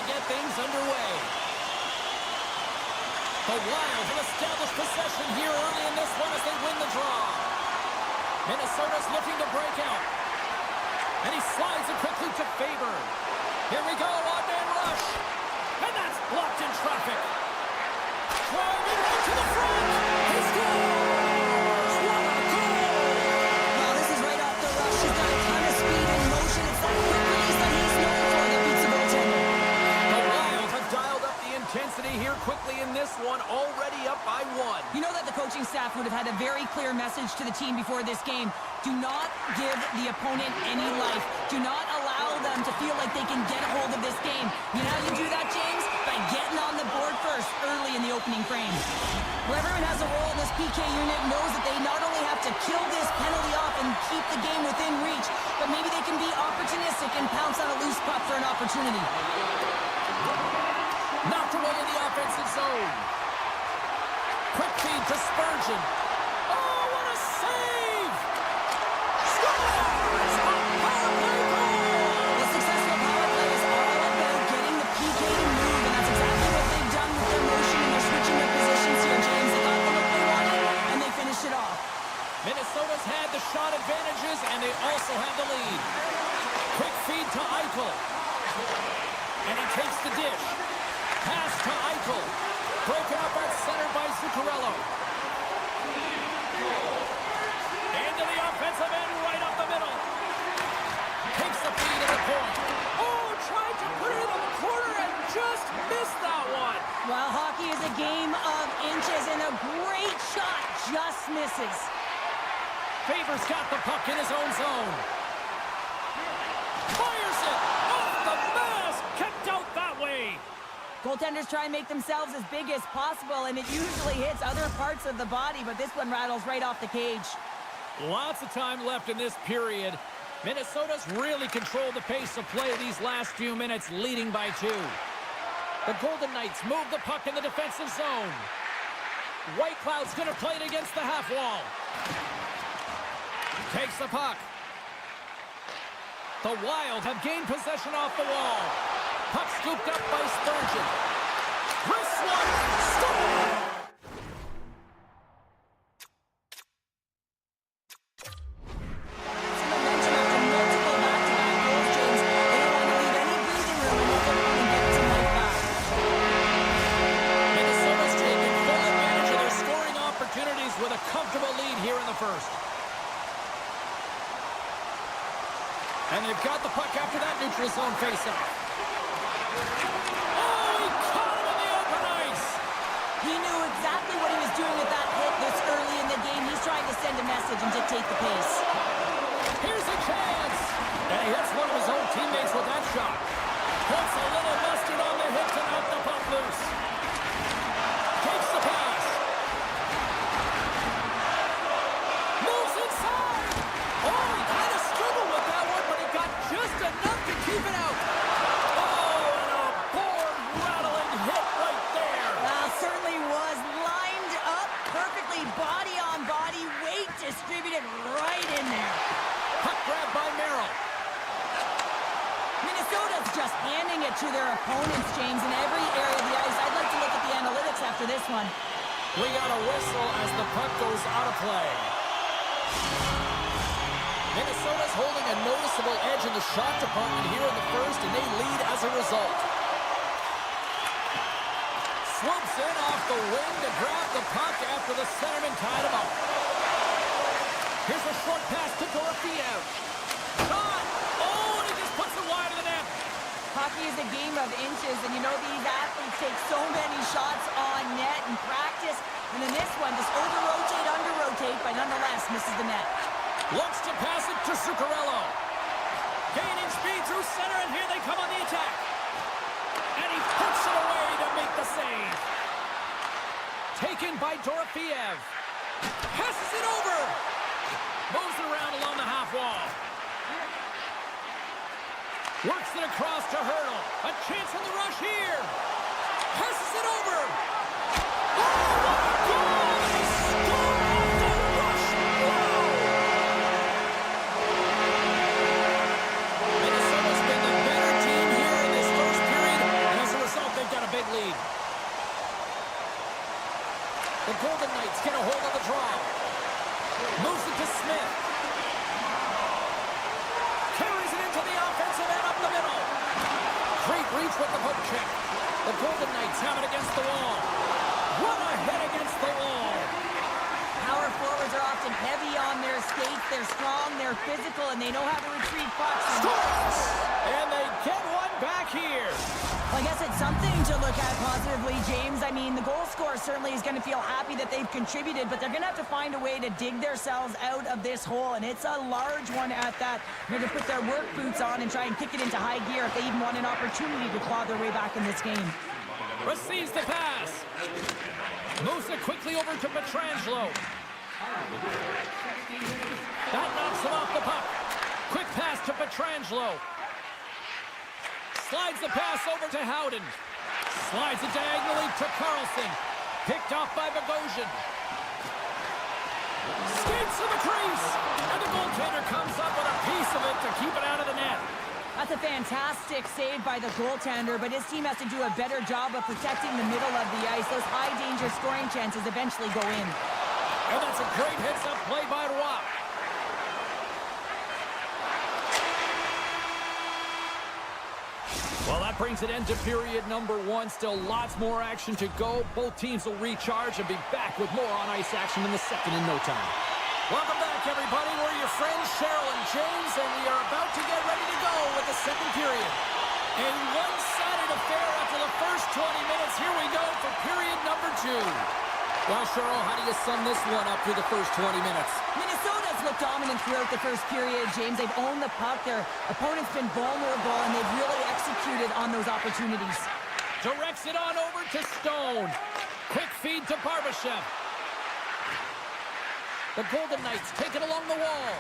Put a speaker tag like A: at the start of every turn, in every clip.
A: get things underway. The Wild have established possession here early in this one as they win the draw. Minnesota's looking to break out. And he slides it quickly to Faber. Here we go, odd-man rush. And that's blocked in traffic. Driving right to the front. He scores! What a goal!
B: Wow, this is right off the rush. He's got a ton of speed and motion. It's that quick release that he's known for that beats the goaltender.
A: The Wild have dialed up the intensity here quickly in this one, already up by 1.
B: You know that the coaching staff would have had a very clear message to the team before this game. Do not give the opponent any life. Do not allow them to feel like they can get a hold of this game. You know how you do that, James? By getting on the board first early in the opening frame. Well, everyone has a role in this PK unit, knows that they not only have to kill this penalty off and keep the game within reach, but maybe they can be opportunistic and pounce on a loose puck for an opportunity.
A: Knocked away in the offensive zone. Quick feed to Spurgeon. Oh, what a save! Scores! A power play goal!
B: The successful power play is all about getting the PK to move, and that's exactly what they've done with their motion, and they're switching their positions here, James. They got the look they wanted, and they finished it off.
A: Minnesota's had the shot advantages, and they also have the lead. Quick feed to Eichel. And he takes the dish. Pass to Eichel. Broken up at center by Zuccarello. Into the offensive end, right up the middle. Takes the feed to the point. Oh, tried to put it in the corner and just missed that one.
B: Well, hockey is a game of inches, and a great shot just misses.
A: Faber's got the puck in his own zone. Fires it off the mask. Kept out that way.
B: Goaltenders try and make themselves as big as possible, and it usually hits other parts of the body, but this one rattles right off the cage.
A: Lots of time left in this period. Minnesota's really controlled the pace of play these last few minutes, leading by 2. The Golden Knights move the puck in the defensive zone. White Cloud's going to play it against the half wall. Takes the puck. The Wild have gained possession off the wall. Puck scooped up by Spurgeon. Wrist one. Score!
B: Some momentum after multiple back-to-back goals, James. They don't want to leave any breathing room and let them get some life back.
A: Minnesota's taking full advantage of their scoring opportunities with a comfortable lead here in the first. And they've got the puck after that neutral zone faceoff. Oh, he caught him in the open ice!
B: He knew exactly what he was doing with that hit this early in the game. He's trying to send a message and dictate the pace.
A: Here's a chance! And he hits one of his own teammates with that shot. Puts a little mustard on the hit to knock the puck loose. Takes the pass. Moves inside! Oh, he kind of struggled with that one, but he got just enough to keep it out.
B: Certainly was lined up perfectly, body on body, weight distributed right in there.
A: Puck grab by Merrill.
B: Minnesota's just handing it to their opponents, James, in every area of the ice. I'd like to look at the analytics after this one.
A: We got a whistle as the puck goes out of play. Minnesota's holding a noticeable edge in the shot department here in the first, and they lead as a result. Swoops in off the wing to grab the puck after the centerman tied him up. Here's a short pass to Dorofeev. Shot! Oh, and he just puts it wide of the net.
B: Hockey is a game of inches, and you know these athletes take so many shots on net in practice, and in this one, just over-rotate, under-rotate, but nonetheless misses the net.
A: Looks to pass it to Zuccarello. Gaining speed through center, and here they come on the attack. And he puts it away to make the save. Taken by Dorofeev. Passes it over. Moves it around along the half wall. Works it across to Hurdle. A chance on the rush here. Passes it over. Oh, what a goal! They score off the rush. Wow! Minnesota's been the better team here in this first period, and Smith. Carries it into the offensive end up the middle. Great reach with the poke check. The Golden Knights have it against the wall. Run ahead against the wall.
B: Power forwards are often heavy on their skates. They're strong, they're physical, and they know how to retrieve pucks.
A: Scores! And they get one back here.
B: Well, I guess it's something to look at positively, James. I mean, the goal scorer certainly is going to feel happy that they've contributed, but they're going to have to find a way to dig themselves out of this hole, and it's a large one at that. They're going to put their work boots on and try and kick it into high gear if they even want an opportunity to claw their way back in this game.
A: Receives the pass. Moves it quickly over to Pietrangelo. That knocks him off the puck. Quick pass to Pietrangelo. Slides the pass over to Howden. Slides it diagonally to Carlson. Picked off by Bogosian. Skates to the crease. And the goaltender comes up with a piece of it to keep it out of the net.
B: That's a fantastic save by the goaltender, but his team has to do a better job of protecting the middle of the ice. Those high-danger scoring chances eventually go in.
A: And that's a great heads-up play by Roy. Well, that brings an end to period number one. Still lots more action to go. Both teams will recharge and be back with more on-ice action in the second in no time. Welcome back, everybody. We're your friends, Cheryl and James, and we are about to get ready to go with the second period. A one-sided affair after the first 20 minutes. Here we go for period number two. Well, Cheryl, how do you sum this one up through the first 20 minutes?
B: Minnesota's looked dominant throughout the first period, James. They've owned the puck. Their opponent's been vulnerable, and they've really executed on those opportunities.
A: Directs it on over to Stone. Quick feed to Barbashev. The Golden Knights take it along the wall.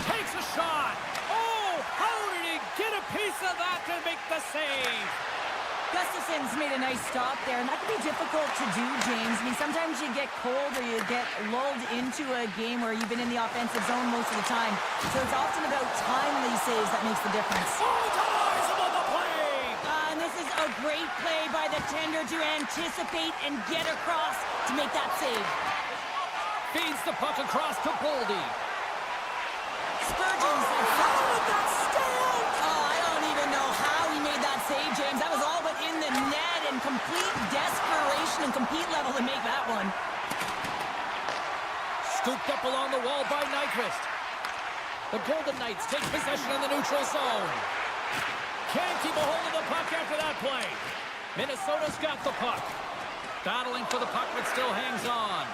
A: Takes a shot. Oh, how did he get a piece of that to make the save?
B: Gustafson's made a nice stop there, and that can be difficult to do, James. I mean, sometimes you get cold or you get lulled into a game where you've been in the offensive zone most of the time. So it's often about timely saves that makes the difference.
A: Oh, ties him on the play!
B: And this is a great play by the tender to anticipate and get across to make that save.
A: Feeds the puck across to Boldy.
B: Spurgeon's
A: How did that stay out?
B: Oh, I don't even know how he made that save, James. That was all but in the net, and complete desperation and complete level to make that one.
A: Scooped up along the wall by Nyquist. The Golden Knights take possession in the neutral zone. Can't keep a hold of the puck after that play. Minnesota's got the puck. Battling for the puck, but still hangs on.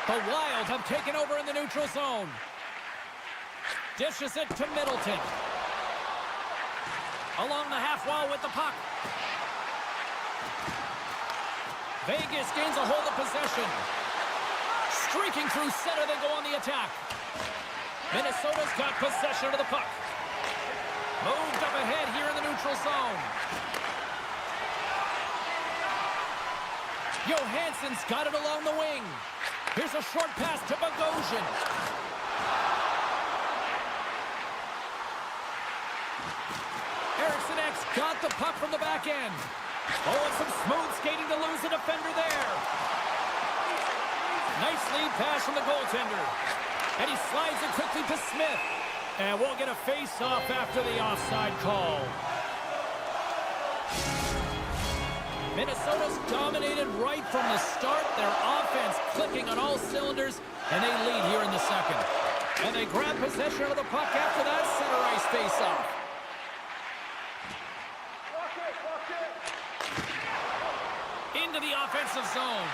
A: The Wild have taken over in the neutral zone. Dishes it to Middleton. Along the half wall with the puck. Vegas gains a hold of possession. Streaking through center, they go on the attack. Minnesota's got possession of the puck. Moved up ahead here in the neutral zone. Johansson's got it along the wing. Here's a short pass to Bogosian. Eriksson X got the puck from the back end. Oh, and some smooth skating to lose the defender there. Nice lead pass from the goaltender. And he slides it quickly to Smith. And we'll get a face-off after the offside call. Minnesota's dominated right from the start. Their offense clicking on all cylinders, and they lead here in the second. And they grab possession of the puck after that center ice face-off. Into the offensive zone.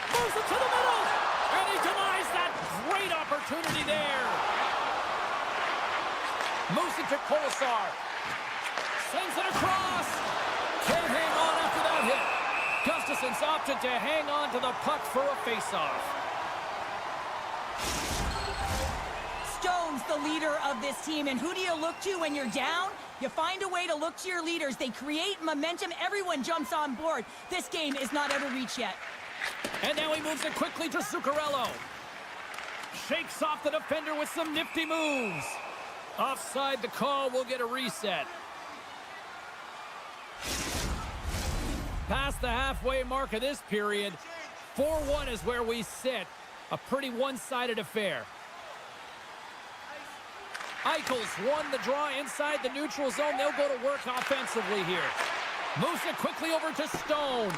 A: Moves it to the middle, and he denies that great opportunity there. Moves it to Kolesar. Sends it across. Can't hang on after that hit. Gustafson's opted to hang on to the puck for a face-off.
B: Stone's the leader of this team, and who do you look to when you're down? You find a way to look to your leaders. They create momentum. Everyone jumps on board. This game is not out of reach yet.
A: And now he moves it quickly to Zuccarello. Shakes off the defender with some nifty moves. Offside the call, will get a reset. Past the halfway mark of this period, 4-1 is where we sit. A pretty one-sided affair. Eichel's won the draw inside the neutral zone. They'll go to work offensively here. Moves it quickly over to Stone.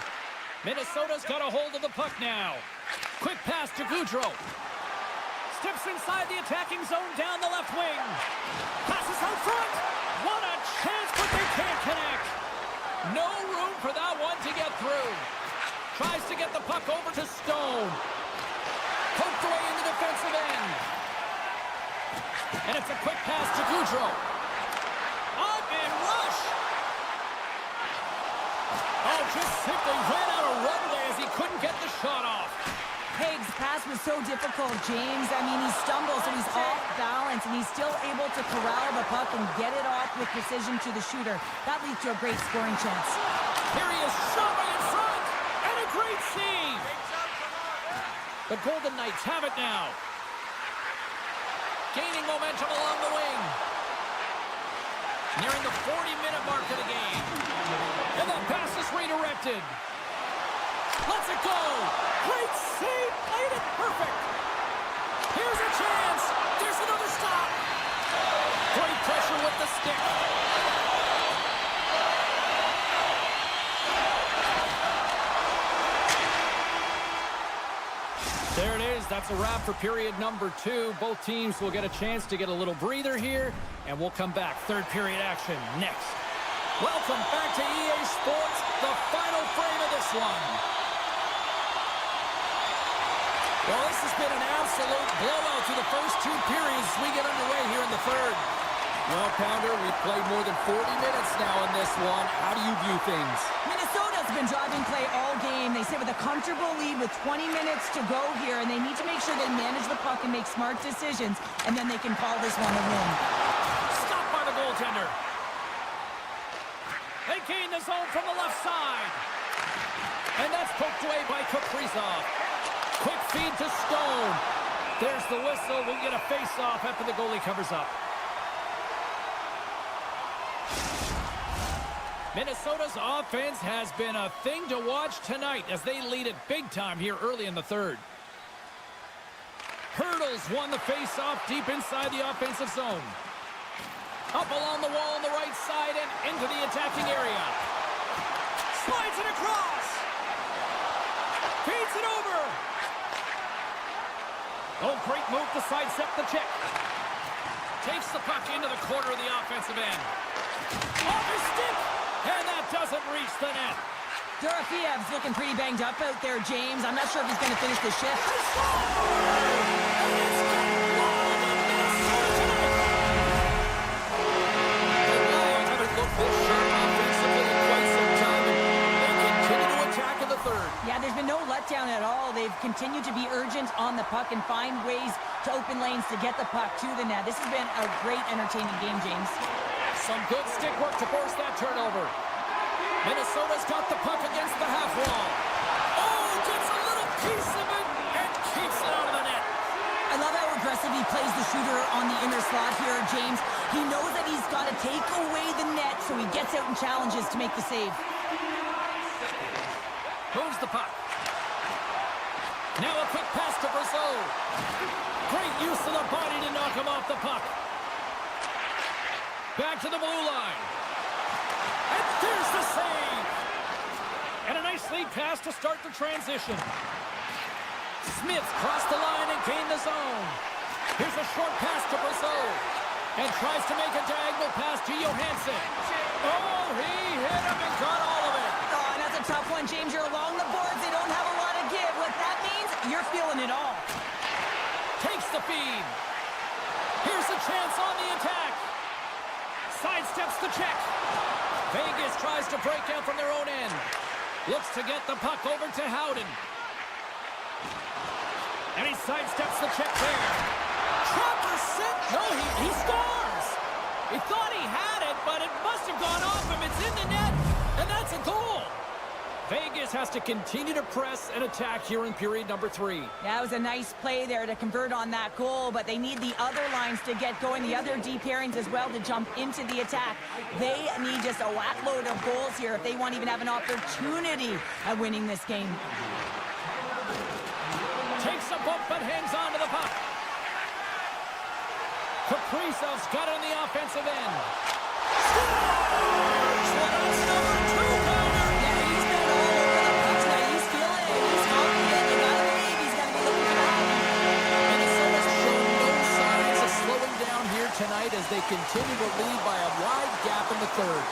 A: Minnesota's got a hold of the puck now. Quick pass to Gaudreau. Steps inside the attacking zone down the left wing. Passes out front. What a chance, but they can't connect. No room for that one to get through. Tries to get the puck over to Stone. Poked away in the defensive end. And it's a quick pass to Gaudreau. Up and rush. Oh, just simply ran out of runway as he couldn't get the shot off.
B: Haig's pass was so difficult, James. I mean, he stumbles and he's off balance, and he's still able to corral the puck and get it off with precision to the shooter. That leads to a great scoring chance.
A: Here he is, shot right in front, and a great save. The Golden Knights have it now. Gaining momentum along the wing. Nearing the 40-minute mark of the game. And that pass is redirected. Lets it go. Great save. Played it perfect. Here's a chance. There's another stop. Great pressure with the stick. There it is. That's a wrap for period number 2. Both teams will get a chance to get a little breather here, and we'll come back. Third period action next. Welcome back to EA Sports, the final frame of this one. Well, this has been an absolute blowout through the first 2 periods as we get underway here in the third. Well, Pounder, we've played more than 40 minutes now in this one. How do you view things?
B: Minnesota's been driving play all game. They sit with a comfortable lead with 20 minutes to go here, and they need to make sure they manage the puck and make smart decisions, and then they can call this one a win.
A: Stopped by the goaltender. They gain the zone from the left side. And that's poked away by Kaprizov. Quick feed to Stone. There's the whistle. We'll get a face-off after the goalie covers up. Minnesota's offense has been a thing to watch tonight as they lead it big time here early in the third. Hurdles won the face-off deep inside the offensive zone. Up along the wall on the right side and into the attacking area. Slides it across. Feeds it over. Oh, great move to sidestep the check. Takes the puck into the corner of the offensive end. Off his stick. And that doesn't reach the net.
B: Dorofiev's looking pretty banged up out there, James. I'm not sure if he's going to finish the shift. Yeah, there's been no letdown at all. They've continued to be urgent on the puck and find ways to open lanes to get the puck to the net. This has been a great, entertaining game, James.
A: Some good stick work to force that turnover. Minnesota's got the puck against the half wall. Oh, gets a little piece of it and keeps it out of the net.
B: I love how aggressive he plays the shooter on the inner slot here, James. He knows that he's got to take away the net, so he gets out and challenges to make the save.
A: Moves the puck. Now a quick pass to Brazeau. Great use of the body to knock him off the puck. Back to the blue line. And there's the save. And a nice lead pass to start the transition. Smith crossed the line and gained the zone. Here's a short pass to Brazeau. And tries to make a diagonal pass to Johansson. Oh, he hit him and got all of it.
B: Oh, and that's a tough one, James. You're along the boards. They don't have a lot of give. What that means, you're feeling it all.
A: Takes the feed. Here's a chance on the attack. Sidesteps the check. Vegas tries to break out from their own end. Looks to get the puck over to Howden. And he sidesteps the check there. Trapper set. No, he scores. He thought he had it, but it must have gone off him. It's in the net, and that's a goal. Vegas has to continue to press and attack here in period number 3.
B: That was a nice play there to convert on that goal, but they need the other lines to get going, the other D pairings as well to jump into the attack. They need just a whack load of goals here if they want to even have an opportunity at winning this game.
A: Takes a jump up, but hangs on to the puck. Kaprizov's got it on the offensive end. Scores! That's number 2-pounder!
B: Yeah, he's been all over the puck tonight. He's feeling it. He's confident. You gotta believe he's gonna be looking for that.
A: Minnesota's shown no signs of slowing down here tonight as they continue to lead by a wide gap in the third.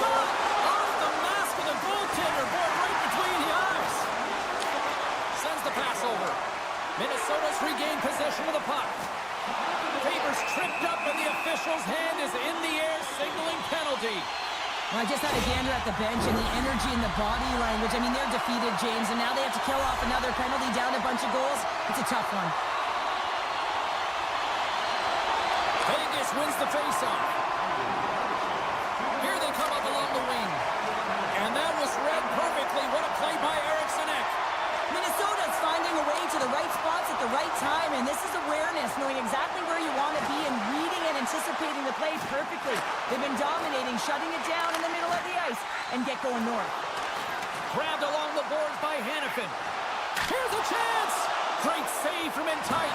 A: Shot off the mask of the goaltender, boy, right between the eyes. Sends the pass over. Minnesota's regained possession of the puck. Faber's tripped up and the official's hand is in the air, signaling penalty.
B: Well, I just had a gander at the bench and the energy and the body language. I mean, they're defeated, James, and now they have to kill off another penalty, down a bunch of goals. It's a tough one.
A: Vegas wins the faceoff. Here they come up along the wing. And that was read perfectly. What a play by Eriksson Ek.
B: Minnesota's finding a way to the right spots at the right time, and this is awareness, knowing exactly where you want to be and reading and anticipating the play perfectly. They've been dominating, shutting it down in the middle of the ice, and get going north.
A: Grabbed along the boards by Hannafin. Here's a chance! Great save from in tight.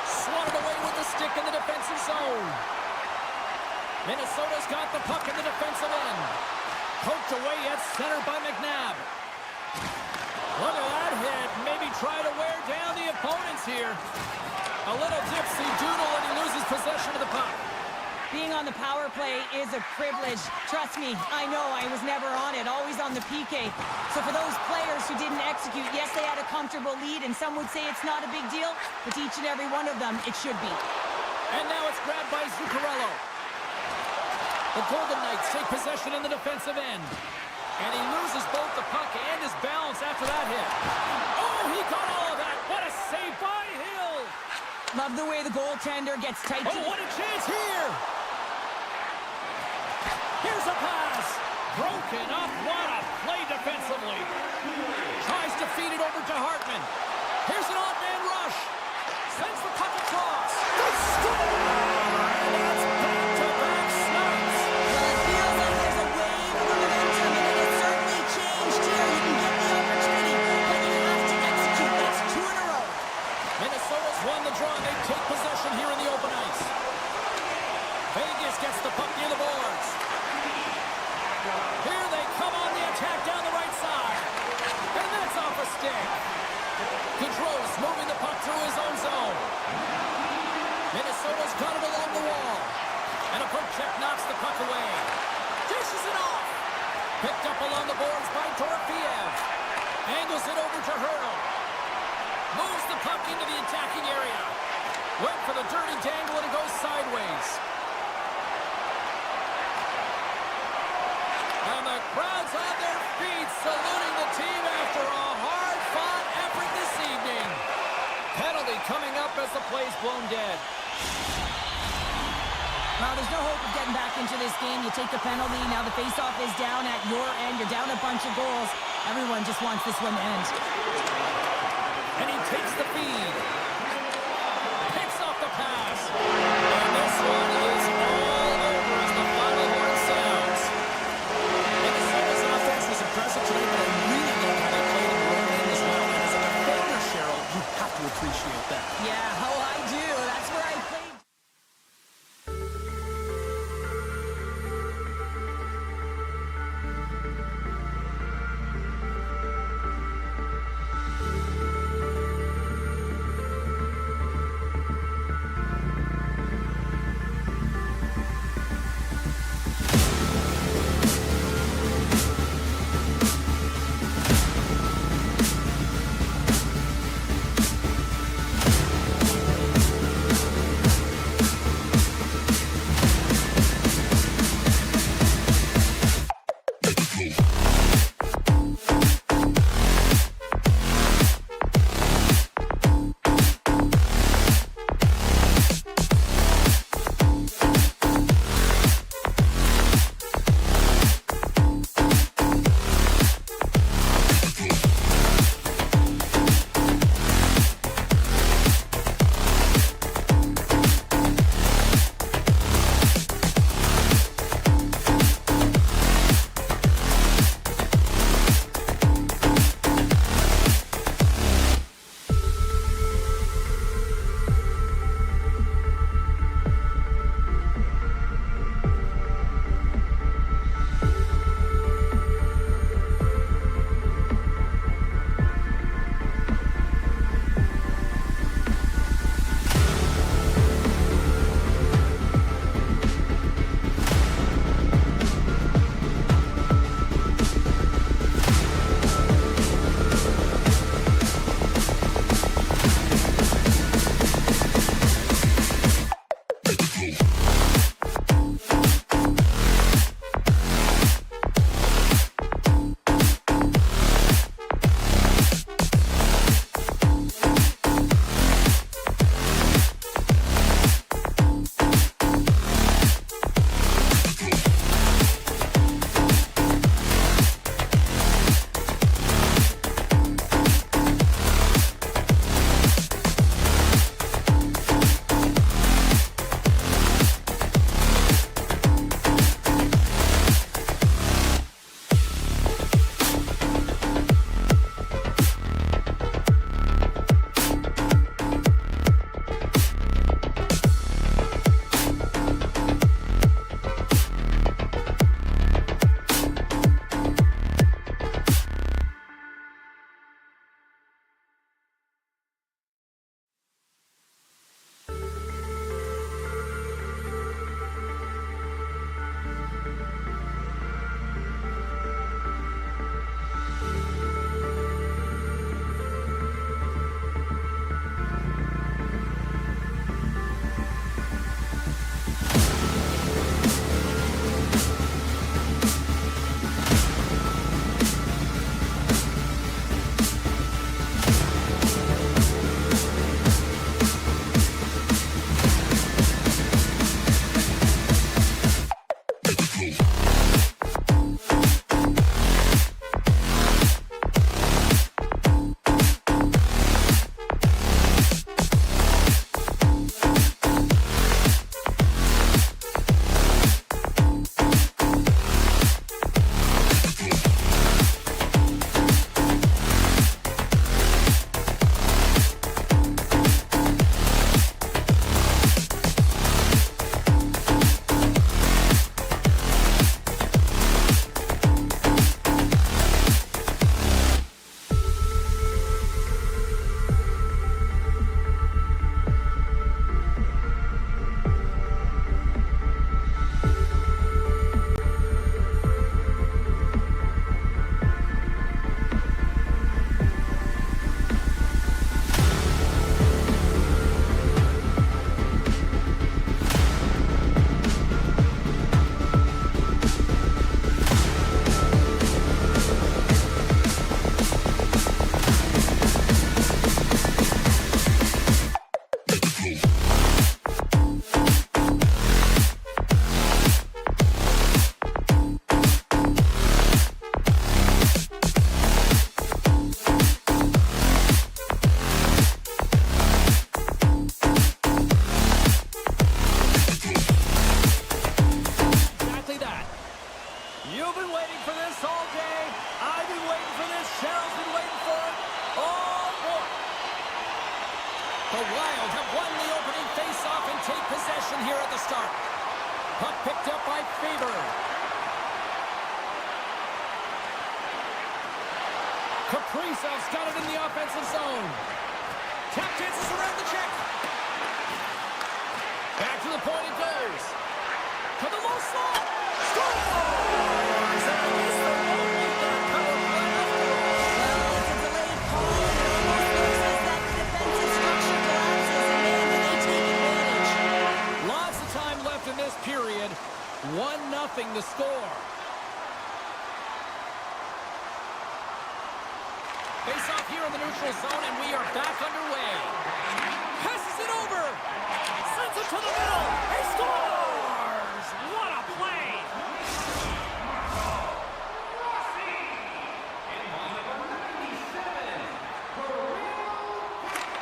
A: Swatted away with the stick in the defensive zone. Minnesota's got the puck in the defensive end. Poked away at center by McNabb. Look at that hit. Maybe try to wear down the opponents here. A little dipsy doodle and he loses possession of the puck.
B: Being on the power play is a privilege. Trust me, I know I was never on it, always on the PK. So for those players who didn't execute, yes, they had a comfortable lead, and some would say it's not a big deal, but to each and every one of them, it should be.
A: And now it's grabbed by Zuccarello. The Golden Knights take possession in the defensive end. And he loses both the puck and his balance after that hit. Oh, he got all of that. What a save by Hill.
B: Love the way the goaltender gets tight.
A: Oh, what a chance here. Here's a pass. Broken up. What a play defensively. Tries to feed it over to Hartman. Here's an odd-man rush. Sends the puck across. They score! And that's back-to-back snipes.
B: Well, it feels like there's a wave of momentum, and it has certainly changed here. You can get the opportunity, but you have to execute. That's 2 in a row.
A: Minnesota's won the draw. They take possession here in the open ice. Vegas gets the puck near the boards. Here they come on the attack down the right side. And that's off a stick. Gaudreau's moving the puck through his own zone. Minnesota's got it along the wall. And a poke check knocks the puck away. Dishes it off. Picked up along the boards by Dorofeev. Angles it over to Hurdle. Moves the puck into the attacking area. Went for the dirty dangle and it goes sideways. And the crowd's on their feet saluting the team after a hard-fought effort this evening. Penalty coming up as the play's blown dead.
B: Well, there's no hope of getting back into this game. You take the penalty. Now the faceoff is down at your end. You're down a bunch of goals. Everyone just wants this one to end.
A: And he takes the feed. Picks off the pass. And this one is all over as the final horn sounds. Minnesota's offense was impressive tonight, but I really love how they played in the run in as well. And as a defender, Cheryl, you have to appreciate that.
B: Yeah, oh, I do. That's where I played.
A: The Wild have won the opening face-off and take possession here at the start. Puck picked up by Faber. Kaprizov's got it in the offensive zone. Tap dances around the check. Back to the point it goes. To the low slot. Scores! And it's the only power play after all.
B: Well, it's a delayed call. It almost looks as that defensive structure collapses, and man, do they take advantage.
A: Lots of time left in this period. 1-0 to score. Face off here in the neutral zone, and we are back underway. Passes it over. Sends it to the middle. He scores! What a play!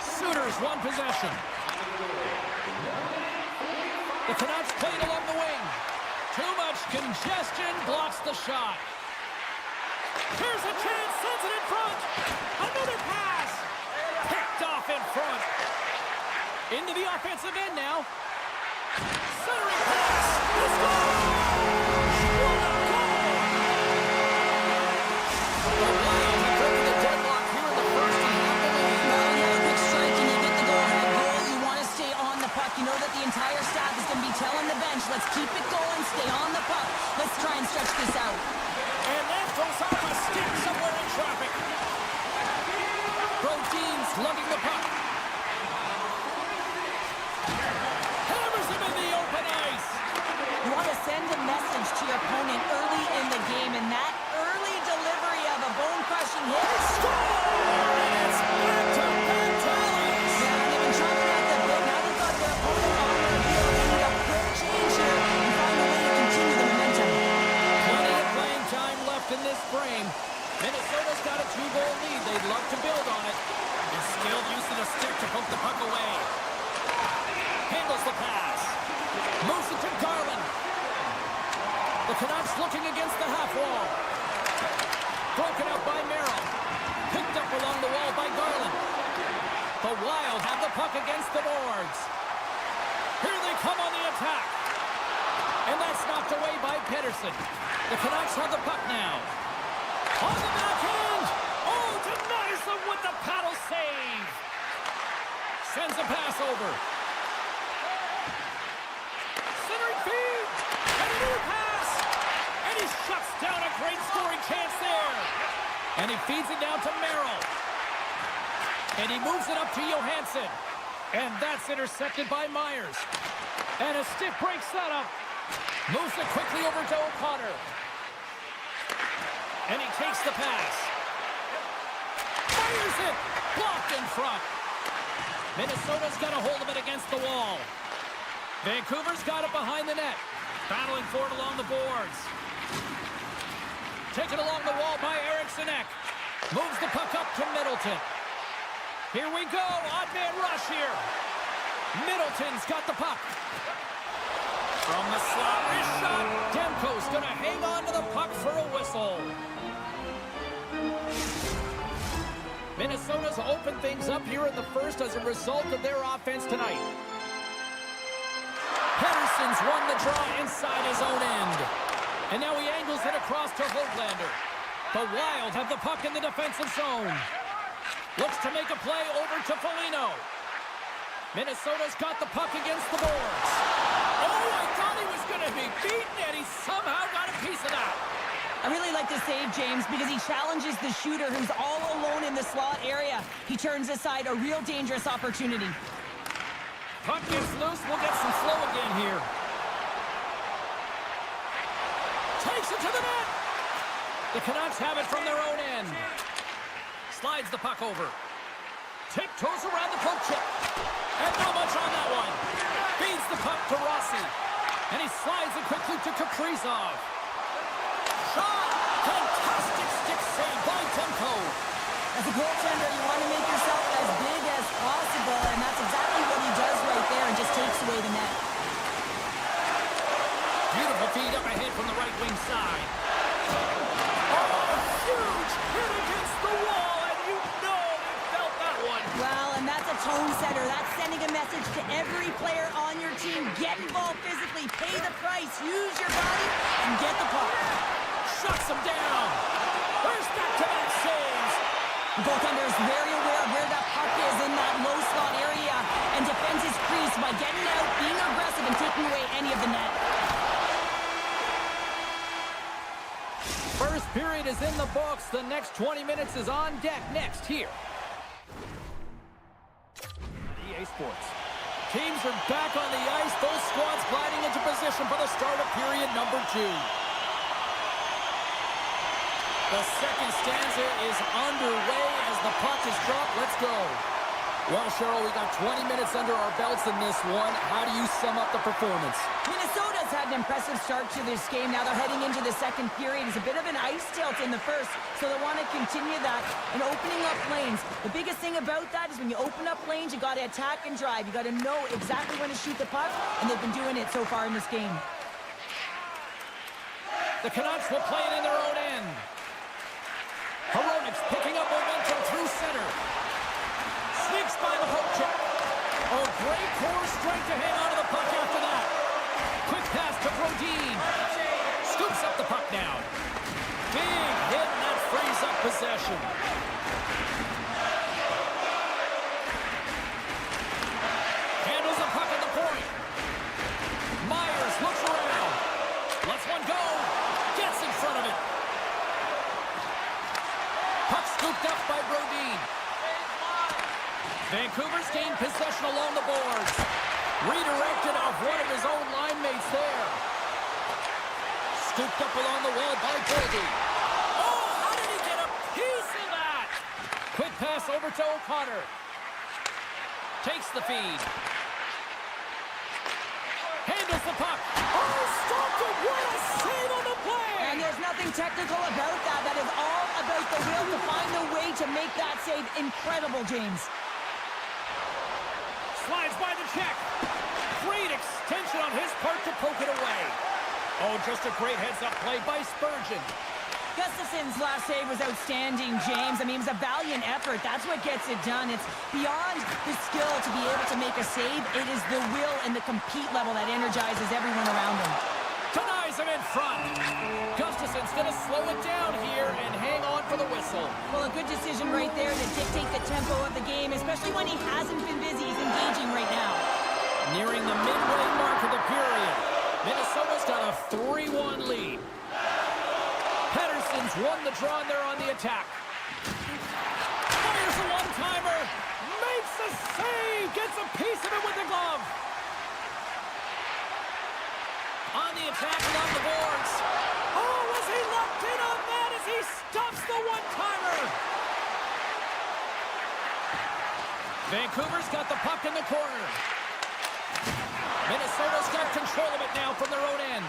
A: Sooners won possession. The Canucks played along the wing. Too much congestion blocks the shot. Here's a chance, sends it in front. Another pass. Picked off in front. Into the offensive end now. Centering pass. He scores! What a goal! The Wild have broken the deadlock here in the first and half of the league.
B: Well, you have a quick strike and you get the go-ahead goal. You want to stay on the puck. You know that the entire staff is going to be telling the bench, let's keep it going, stay on the puck. Let's try and stretch this out.
A: And that throws off a stick somewhere in traffic. Brodin's lugging the puck. Hammers him in the open ice.
B: You want to send a message to your opponent early in the game, and that early delivery of a bone-crushing hit.
A: Score! And it's back-to-back tallies.
B: Yeah, they've been chomping at the bit. Now they've got their opponent on their heel. They need a quick change here and find a way to continue the momentum.
A: Plenty of playing time left in this frame. Minnesota's got a 2-goal lead. They'd love to build on it. And skilled use of the stick to poke the puck away. Handles the pass. Moves it to Garland. The Canucks looking against the half wall. Broken up by Merrill. Picked up along the wall by Garland. The Wild have the puck against the boards. Here they come on the attack. And that's knocked away by Pettersson. The Canucks have the puck now. On the backhand. Oh, denies them with the paddle save. Sends a pass over. Centering feed. And a new pass. And he shuts down a great scoring chance there. And he feeds it down to Merrill. And he moves it up to Johansson. And that's intercepted by Myers. And a stick breaks that up. Moves it quickly over to O'Connor. And he takes the pass. Fires it. Blocked in front. Minnesota's got a hold of it against the wall. Vancouver's got it behind the net. Battling for it along the boards. Taken along the wall by Eriksson Ek. Moves the puck up to Middleton. Here we go. Odd man rush here. Middleton's got the puck. From the slot, wrist shot. Demko's going to hang on to the puck for a whistle. Minnesota's opened things up here in the first as a result of their offense tonight. Pettersson's won the draw inside his own end. And now he angles it across to Höglander. The Wild have the puck in the defensive zone. Looks to make a play over to Foligno. Minnesota's got the puck against the boards. Oh, I thought he was going to be beaten, and he somehow got a piece of that.
B: I really like the save, James, because he challenges the shooter who's all alone in the slot area. He turns aside a real dangerous opportunity.
A: Puck gets loose. We'll get some flow again here. Takes it to the net. The Canucks have it from their own end. Slides the puck over. Tiptoes around the poke check. And not much on that one. Feeds the puck to Rossi. And he slides it quickly to Kaprizov. Shot! Fantastic stick save by Demko.
B: As a goaltender, you want to make yourself as big as possible, and that's exactly what he does right there and just takes away the net.
A: Beautiful feed up ahead from the right wing side. Oh, huge hit against the wall, and you know they felt that one.
B: Well, and that's a tone setter. That's sending a message to every player on your team. Get involved physically, pay the price, use your body, and get the puck.
A: Shuts him down. There's back-to-back saves.
B: The goaltender is very aware of where that puck is in that low slot area and defends his crease by getting out, being aggressive, and taking away any of the net.
A: First period is in the books. The next 20 minutes is on deck next here. EA Sports. Teams are back on the ice. Both squads gliding into position for the start of period number 2. The second stanza is underway as the puck is dropped. Let's go. Well, Cheryl, we got 20 minutes under our belts in this one. How do you sum up the performance?
B: Minnesota's had an impressive start to this game. Now they're heading into the second period. It's a bit of an ice tilt in the first, so they want to continue that and opening up lanes. The biggest thing about that is when you open up lanes, you got to attack and drive. You got to know exactly when to shoot the puck, and they've been doing it so far in this game.
A: The Canucks will play it in their own end. Hronek's picking up momentum through center. Sneaks by the poke check. Oh, great core strength to hang on to the puck after that. Quick pass to Brodin. Scoops up the puck now. Big hit, and that frees up possession. Handles the puck at the point. Myers looks around. Lets one go. Gets in front of it. Puck scooped up by Brodin. Vancouver's gained possession along the boards. Redirected off one of his own line mates there. Scooped up along the wall by Goldie. Oh, how did he get a piece of that? Quick pass over to O'Connor. Takes the feed. Handles the puck. Oh, stopped it. What a save on the play.
B: And there's nothing technical about that. That is all about the will to find a way to make that save incredible, James.
A: Slides by the check. Great extension on his part to poke it away. Oh, just a great heads-up play by Spurgeon.
B: Gustafson's last save was outstanding, James. I mean, it was a valiant effort. That's what gets it done. It's beyond the skill to be able to make a save. It is the will and the compete level that energizes everyone around him.
A: Denies him in front. Gustafson's going to slow it down here and hang on for the whistle.
B: Well, a good decision right there to dictate the tempo of the game, especially when he hasn't been busy. He's engaging right now.
A: Nearing the midway mark of the period. Minnesota's got a 3-1 lead. Pettersson's won the draw there on the attack. Fires a one-timer. Makes a save. Gets a piece of it with the glove. On the attack along the boards. Oh, was he locked in on that as he stuffs the one-timer? Vancouver's got the puck in the corner. Minnesota's got control of it now from their own end.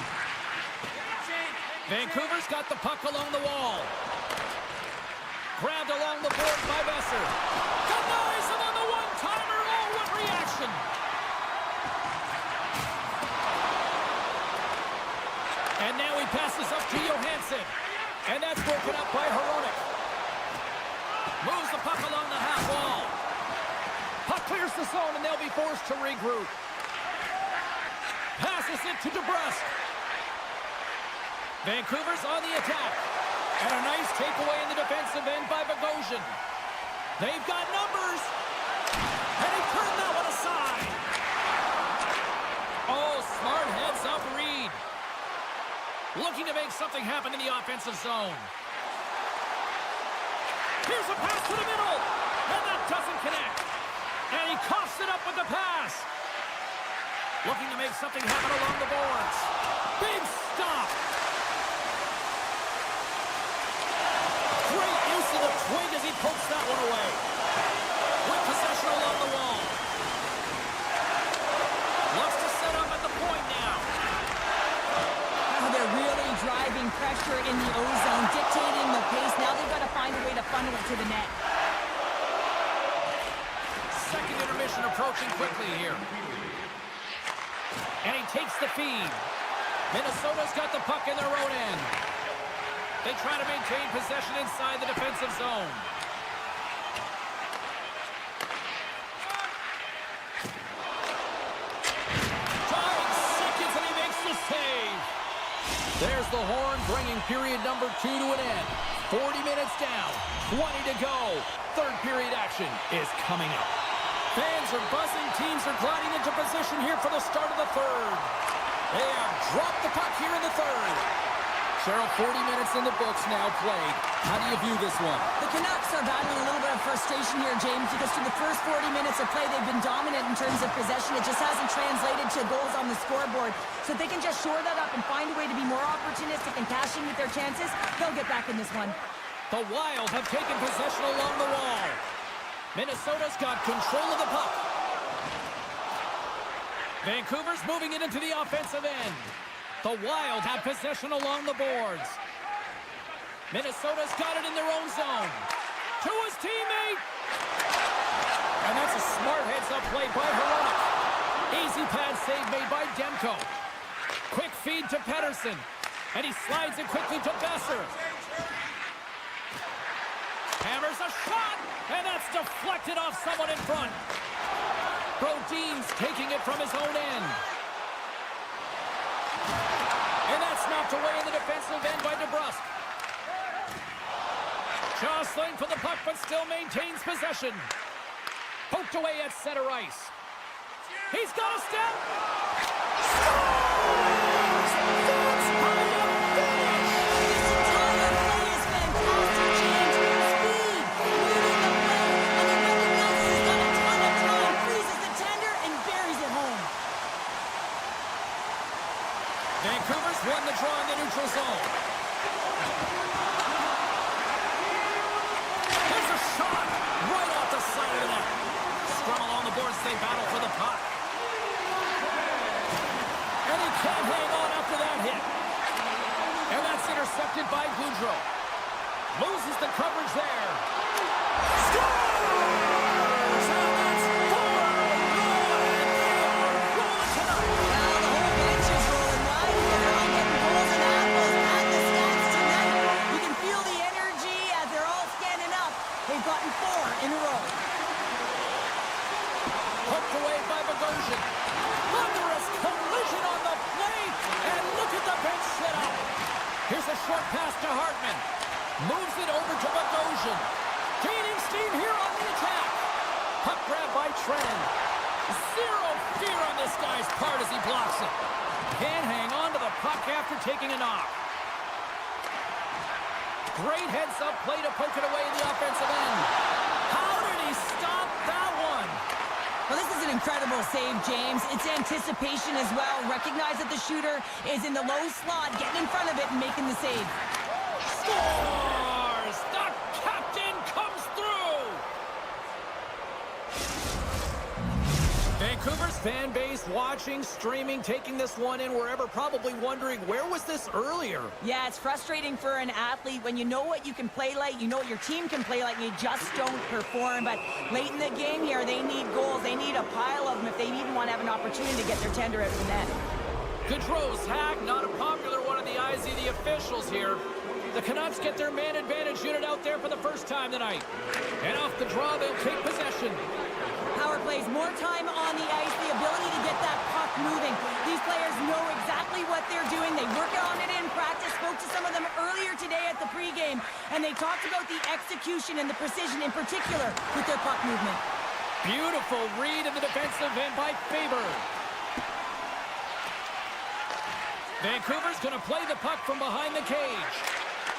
A: Vancouver's got the puck along the wall. Grabbed along the board by Besser. Denies him on the one-timer. Oh, what reaction! And now he passes up to Johansson. And that's broken up by Hronek. Moves the puck along the half wall. Puck clears the zone, and they'll be forced to regroup. Passes it to DeBrusque. Vancouver's on the attack. And a nice takeaway in the defensive end by Bogosian. They've got numbers. And he turned that one aside. Oh, smart heads-up read. Looking to make something happen in the offensive zone. Here's a pass to the middle. And that doesn't connect. And he coughs it up with the pass. Looking to make something happen along the boards. Big stop. Great use of the twig as he pokes that one away. With possession along the wall. Looks to set up at the point now.
B: Oh, they're really driving pressure in the O-zone, dictating the pace. Now they've got to find a way to funnel it to the net.
A: Second intermission approaching quickly here. And he takes the feed. Minnesota's got the puck in their own end. They try to maintain possession inside the defensive zone. There's the horn, bringing period number 2 to an end. 40 minutes down, 20 to go. Third period action is coming up. Fans are buzzing. Teams are gliding into position here for the start of the third. They have dropped the puck here in the third. Cheryl, 40 minutes in the books now played. How do you view this one?
B: The Canucks are battling a little bit of frustration here, James, because through the first 40 minutes of play, they've been dominant in terms of possession. It just hasn't translated to goals on the scoreboard. So if they can just shore that up and find a way to be more opportunistic and cash in with their chances, they'll get back in this one.
A: The Wild have taken possession along the wall. Minnesota's got control of the puck. Vancouver's moving it into the offensive end. The Wild have possession along the boards. Minnesota's got it in their own zone. To his teammate. And that's a smart heads-up play by Hronek. Easy pad save made by Demko. Quick feed to Pettersson. And he slides it quickly to Besser. Hammers a shot. And that's deflected off someone in front. Brodin's taking it from his own end. And that's knocked away in the defensive end by DeBrusque. Jostling for the puck, but still maintains possession. Poked away at center ice. He's got a step. Scores! That's how you finish!
B: This entire play is fantastic, James. Speed, moving the play, and then recognizes he's got a ton of time, freezes the tender, and buries it home.
A: Vancouver's won the draw in the neutral zone. There's a shot right off the side of the net. Scrum along the boards, they battle for the puck. And he can't hang on after that hit. And that's intercepted by Goudreau. Loses the coverage there. Scores! And that's 4-1. They are rolling tonight.
B: Well, the whole bench is rolling right here. They're all getting goals and apples at the stats tonight. You can feel the energy as they're all standing up. They've gotten 4 in a row.
A: Poked away by Bogosian. Thunderous collision on the plate. And look at the bench set up. Here's a short pass to Hartman. Moves it over to Bogosian. Gaining steam here on the attack. Puck grab by Trent. Zero fear on this guy's part as he blocks it. Can't hang on to the puck after taking a knock. Great heads-up play to poke it away in the offensive end. How did he stop that one?
B: Well, this is an incredible save, James. It's anticipation as well. Recognize that the shooter is in the low slot, getting in front of it and making the save.
A: Scores! The captain comes through! Vancouver's fan base watching, streaming, taking this one in wherever, probably wondering, where was this earlier?
B: Yeah, it's frustrating for an athlete when you know what you can play like, you know what your team can play like, and you just don't perform. But late in the game here, they need goals. They need a pile of them if they even want to have an opportunity to get their tender out of the net.
A: Gaudreau's hack, not a popular one in the eyes of the officials here. The Canucks get their man advantage unit out there for the first time tonight. And off the draw, they'll take possession.
B: Power plays, more time on the ice, the ability to get that puck moving. These players know exactly what they're doing. They work on it in practice. Spoke to some of them earlier today at the pregame, and they talked about the execution and the precision in particular with their puck movement.
A: Beautiful read in the defensive end by Faber. Vancouver's going to play the puck from behind the cage.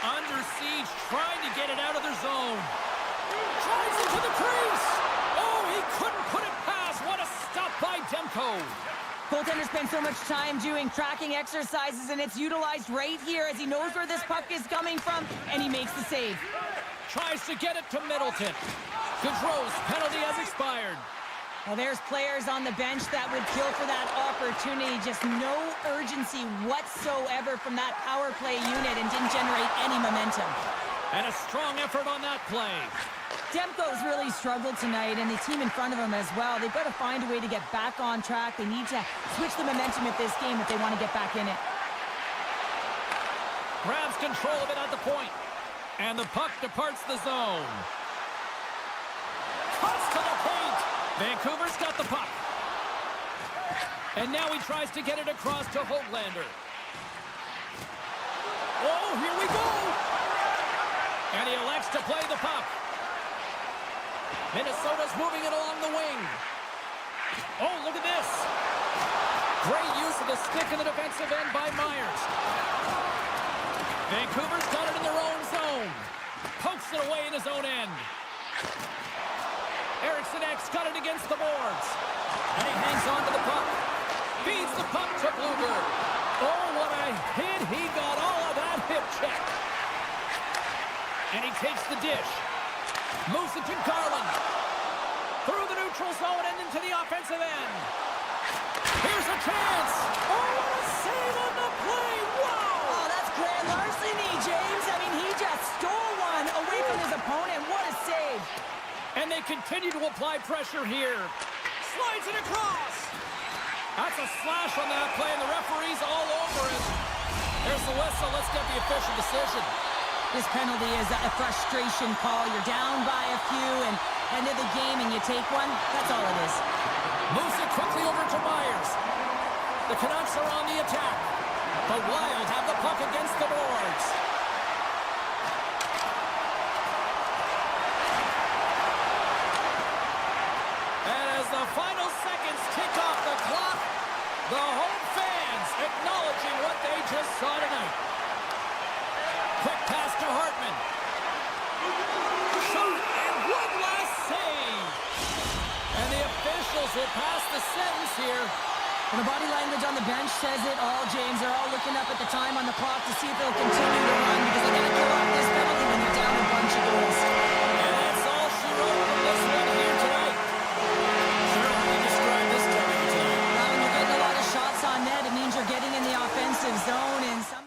A: Under siege, trying to get it out of their zone. Drives into the crease. Oh, he couldn't put it past. What a stop by Demko.
B: Goaltender spends so much time doing tracking exercises, and it's utilized right here as he knows where this puck is coming from, and he makes the save.
A: Tries to get it to Middleton. Gaudreau's penalty has expired.
B: Well, there's players on the bench that would kill for that opportunity. Just no urgency whatsoever from that power play unit and didn't generate any momentum.
A: And a strong effort on that play.
B: Demko's really struggled tonight, and the team in front of him as well. They've got to find a way to get back on track. They need to switch the momentum of this game if they want to get back in it.
A: Grabs control of it at the point. And the puck departs the zone. Cuts to the paint. Vancouver's got the puck. And now he tries to get it across to Hoglander. Oh, here we go. And he elects to play the puck. Minnesota's moving it along the wing. Oh, look at this. Great use of the stick in the defensive end by Myers. Vancouver's got it in their own zone. Pokes it away in his own end. Eriksson X got it against the boards. And he hangs on to the puck. Feeds the puck to Bluger. Oh, what a hit. He got all of that hip check. And he takes the dish. Moves it to Garland. Through the neutral zone and into the offensive end. Here's a chance. Oh, what a save on the play. Wow.
B: Oh, that's grand larceny, James. I mean, he just stole one away from his opponent. What a save.
A: And they continue to apply pressure here. Slides it across. That's a slash on that play, and the referee's all over it. There's the whistle. Let's get the official decision.
B: This penalty is a frustration call. You're down by a few, and end of the game, and you take one. That's all it is.
A: Moves it quickly over to Myers. The Canucks are on the attack. The Wild have the puck against the boards. And as the final seconds tick off the clock, the home fans acknowledging what they just saw tonight. Quick pass to Hartman. Shot, and one last save. And the officials will pass the sentence here.
B: And the body language on the bench says it all, James. They're all looking up at the time on the clock to see if they'll continue to run because they're going to kill off this penalty when they're down a bunch of goals.
A: And that's all she wrote from this one here tonight. Sure, how do you describe this tournament tonight?
B: Now, when you're getting a lot of shots on net, it means you're getting in the offensive zone, and some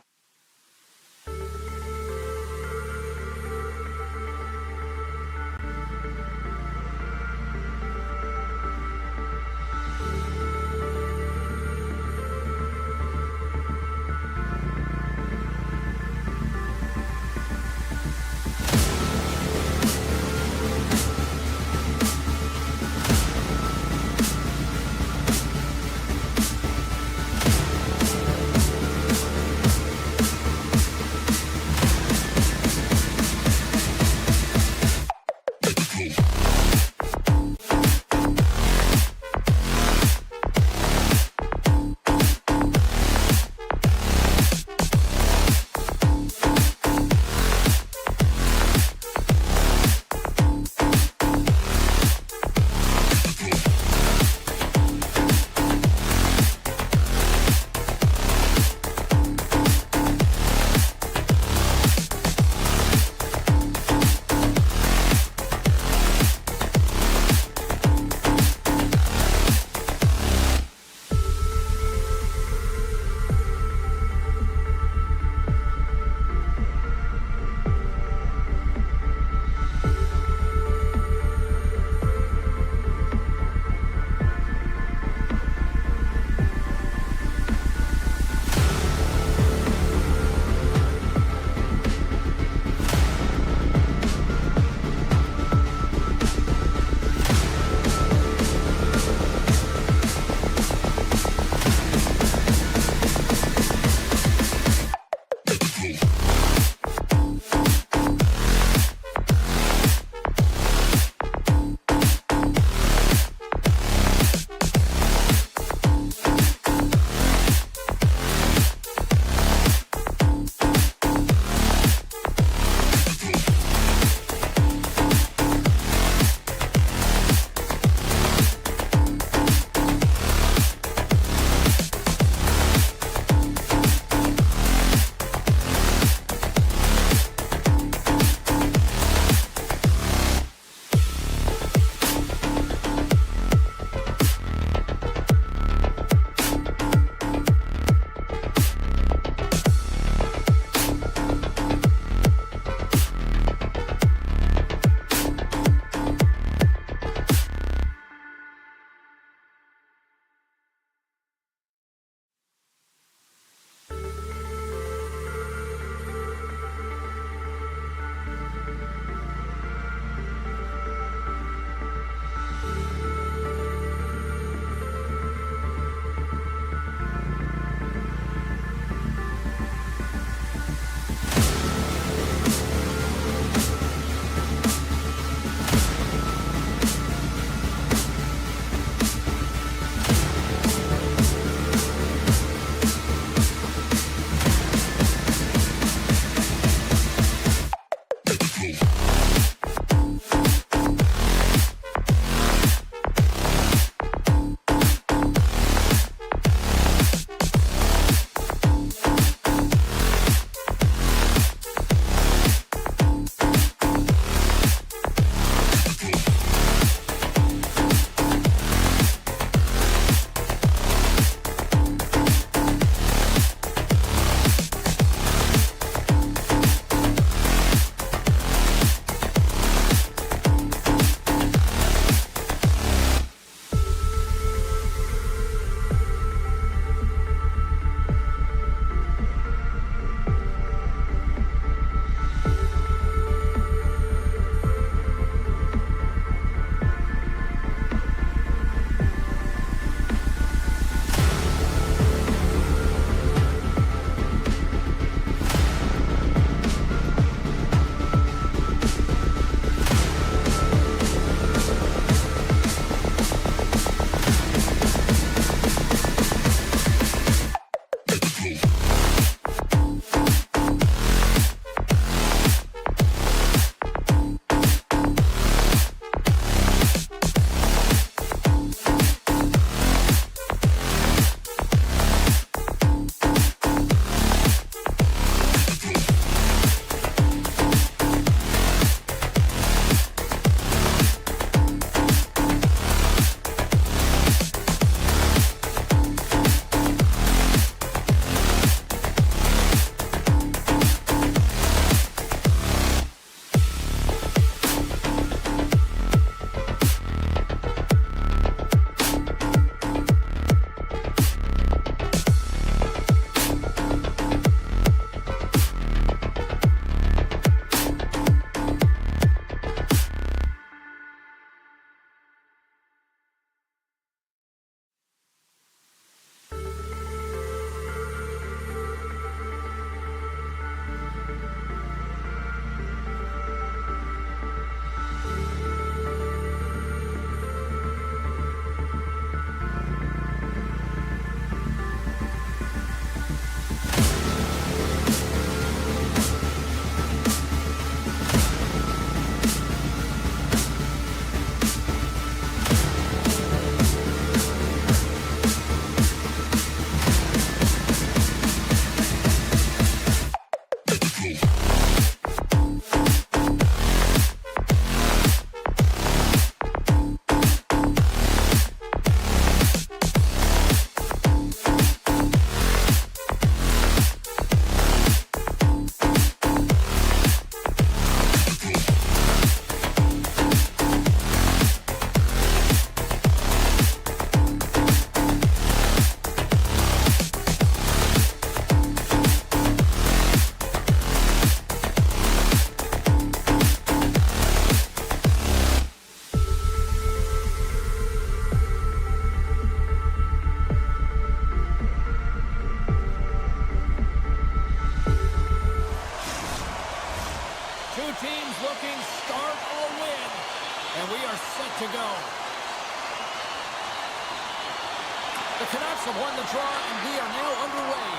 A: The Canucks have won the draw, and we are now underway.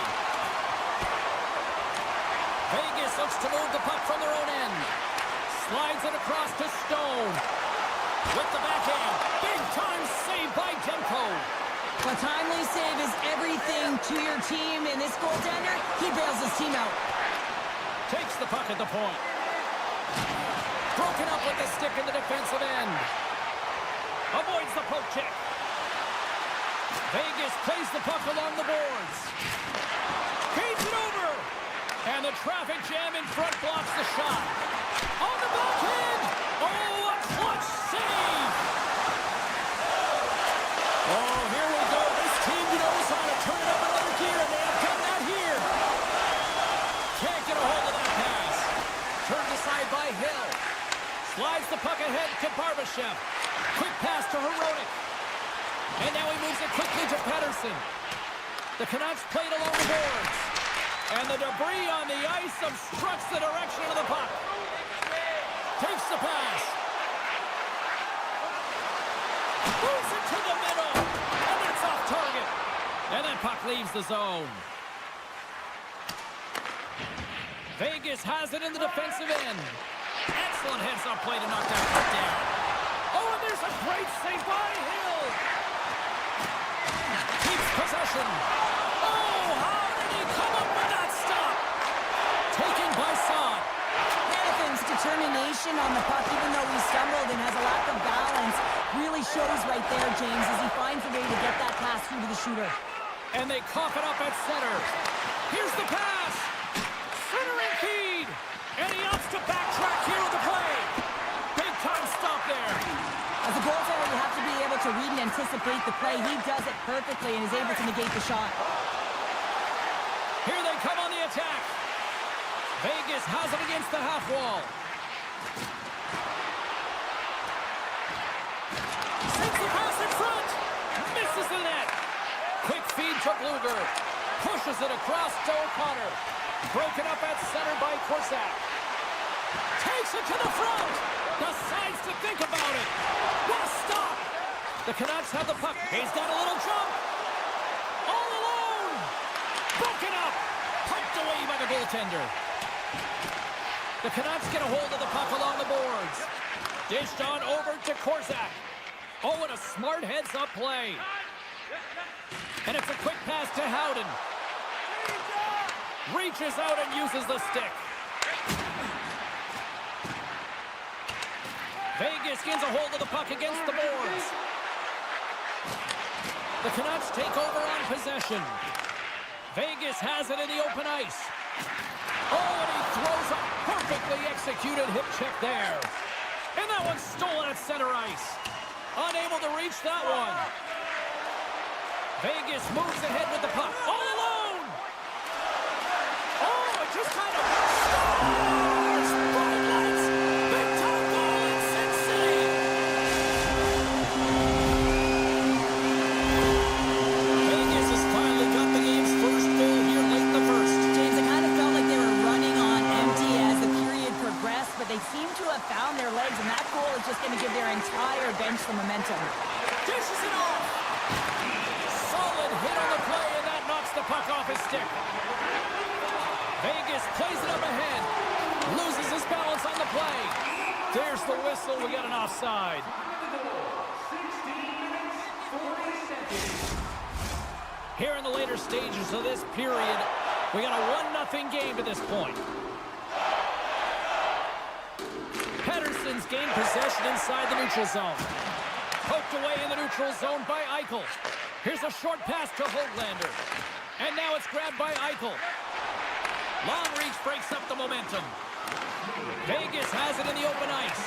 A: Vegas looks to move the puck from their own end. Slides it across to Stone. With the backhand. Big time save by Demko.
B: A timely save is everything to your team, and this goaltender, he bails his team out.
A: Takes the puck at the point. Broken up with the stick in the defensive end. Avoids the poke check. Vegas plays the puck along the boards. Feeds it over. And the traffic jam in front blocks the shot. On the backhand. Oh, a clutch save. Oh, here we go. This team knows how to turn it up another gear, and they have done that here. Can't get a hold of that pass. Turned aside by Hill. Slides the puck ahead to Barbashev. Quick pass to Herodic. And now he moves it quickly to Pettersson. The Canucks played along the boards. And the debris on the ice obstructs the direction of the puck. Takes the pass. Moves it to the middle. And that's off target. And that puck leaves the zone. Vegas has it in the defensive end. Excellent heads-up play to knock that puck down. Oh, and there's a great save by Hill. Keeps possession. Oh, how did he come up with that stop? Taken by Saad.
B: Hannifin's determination on the puck, even though he stumbled and has a lack of balance, really shows right there, James, as he finds a way to get that pass through to the shooter.
A: And they cough it up at center. Here's the pass. Centering feed. And he opts to backtrack here with the play. Big time stop there.
B: As a goaltender, you have to be able to read and anticipate the play. He does it perfectly and is able to negate the shot.
A: Here they come on the attack. Vegas has it against the half wall. Sends the pass in front. Misses the net. Quick feed to Bluger. Pushes it across to O'Connor. Broken up at center by Korsak. Takes it to the front. Decides to think about it. What a stop. The Canucks have the puck. He's got a little jump. All alone. Broken up. Piped away by the goaltender. The Canucks get a hold of the puck along the boards. Dished on over to Korsak. Oh, and a smart heads-up play. And it's a quick pass to Howden. Reaches out and uses the stick. Vegas gets a hold of the puck against the boards. The Canucks take over on possession. Vegas has it in the open ice. Oh, and he throws a perfectly executed hip check there. And that one's stolen at center ice. Unable to reach that one. Vegas moves ahead with the puck. All alone. Oh, it just kind of stars. Bright lights. Big time goal in Sin City. Vegas has finally got the game's first goal here late in the first.
B: James, it kind of felt like they were running on empty as the period progressed, but they seem to have found their legs, and that goal is just going to give their entire bench the momentum.
A: Dishes it off. Solid hit on the play, and that knocks the puck off his stick. Vegas plays it up ahead. Loses his balance on the play. There's the whistle. We got an offside. Here in the later stages of this period, we got a 1-0 game to this point. Pettersson's gained possession inside the neutral zone. Poked away in the neutral zone by Eichel. Here's a short pass to Höglander. And now it's grabbed by Eichel. Long reach breaks up the momentum. Vegas has it in the open ice.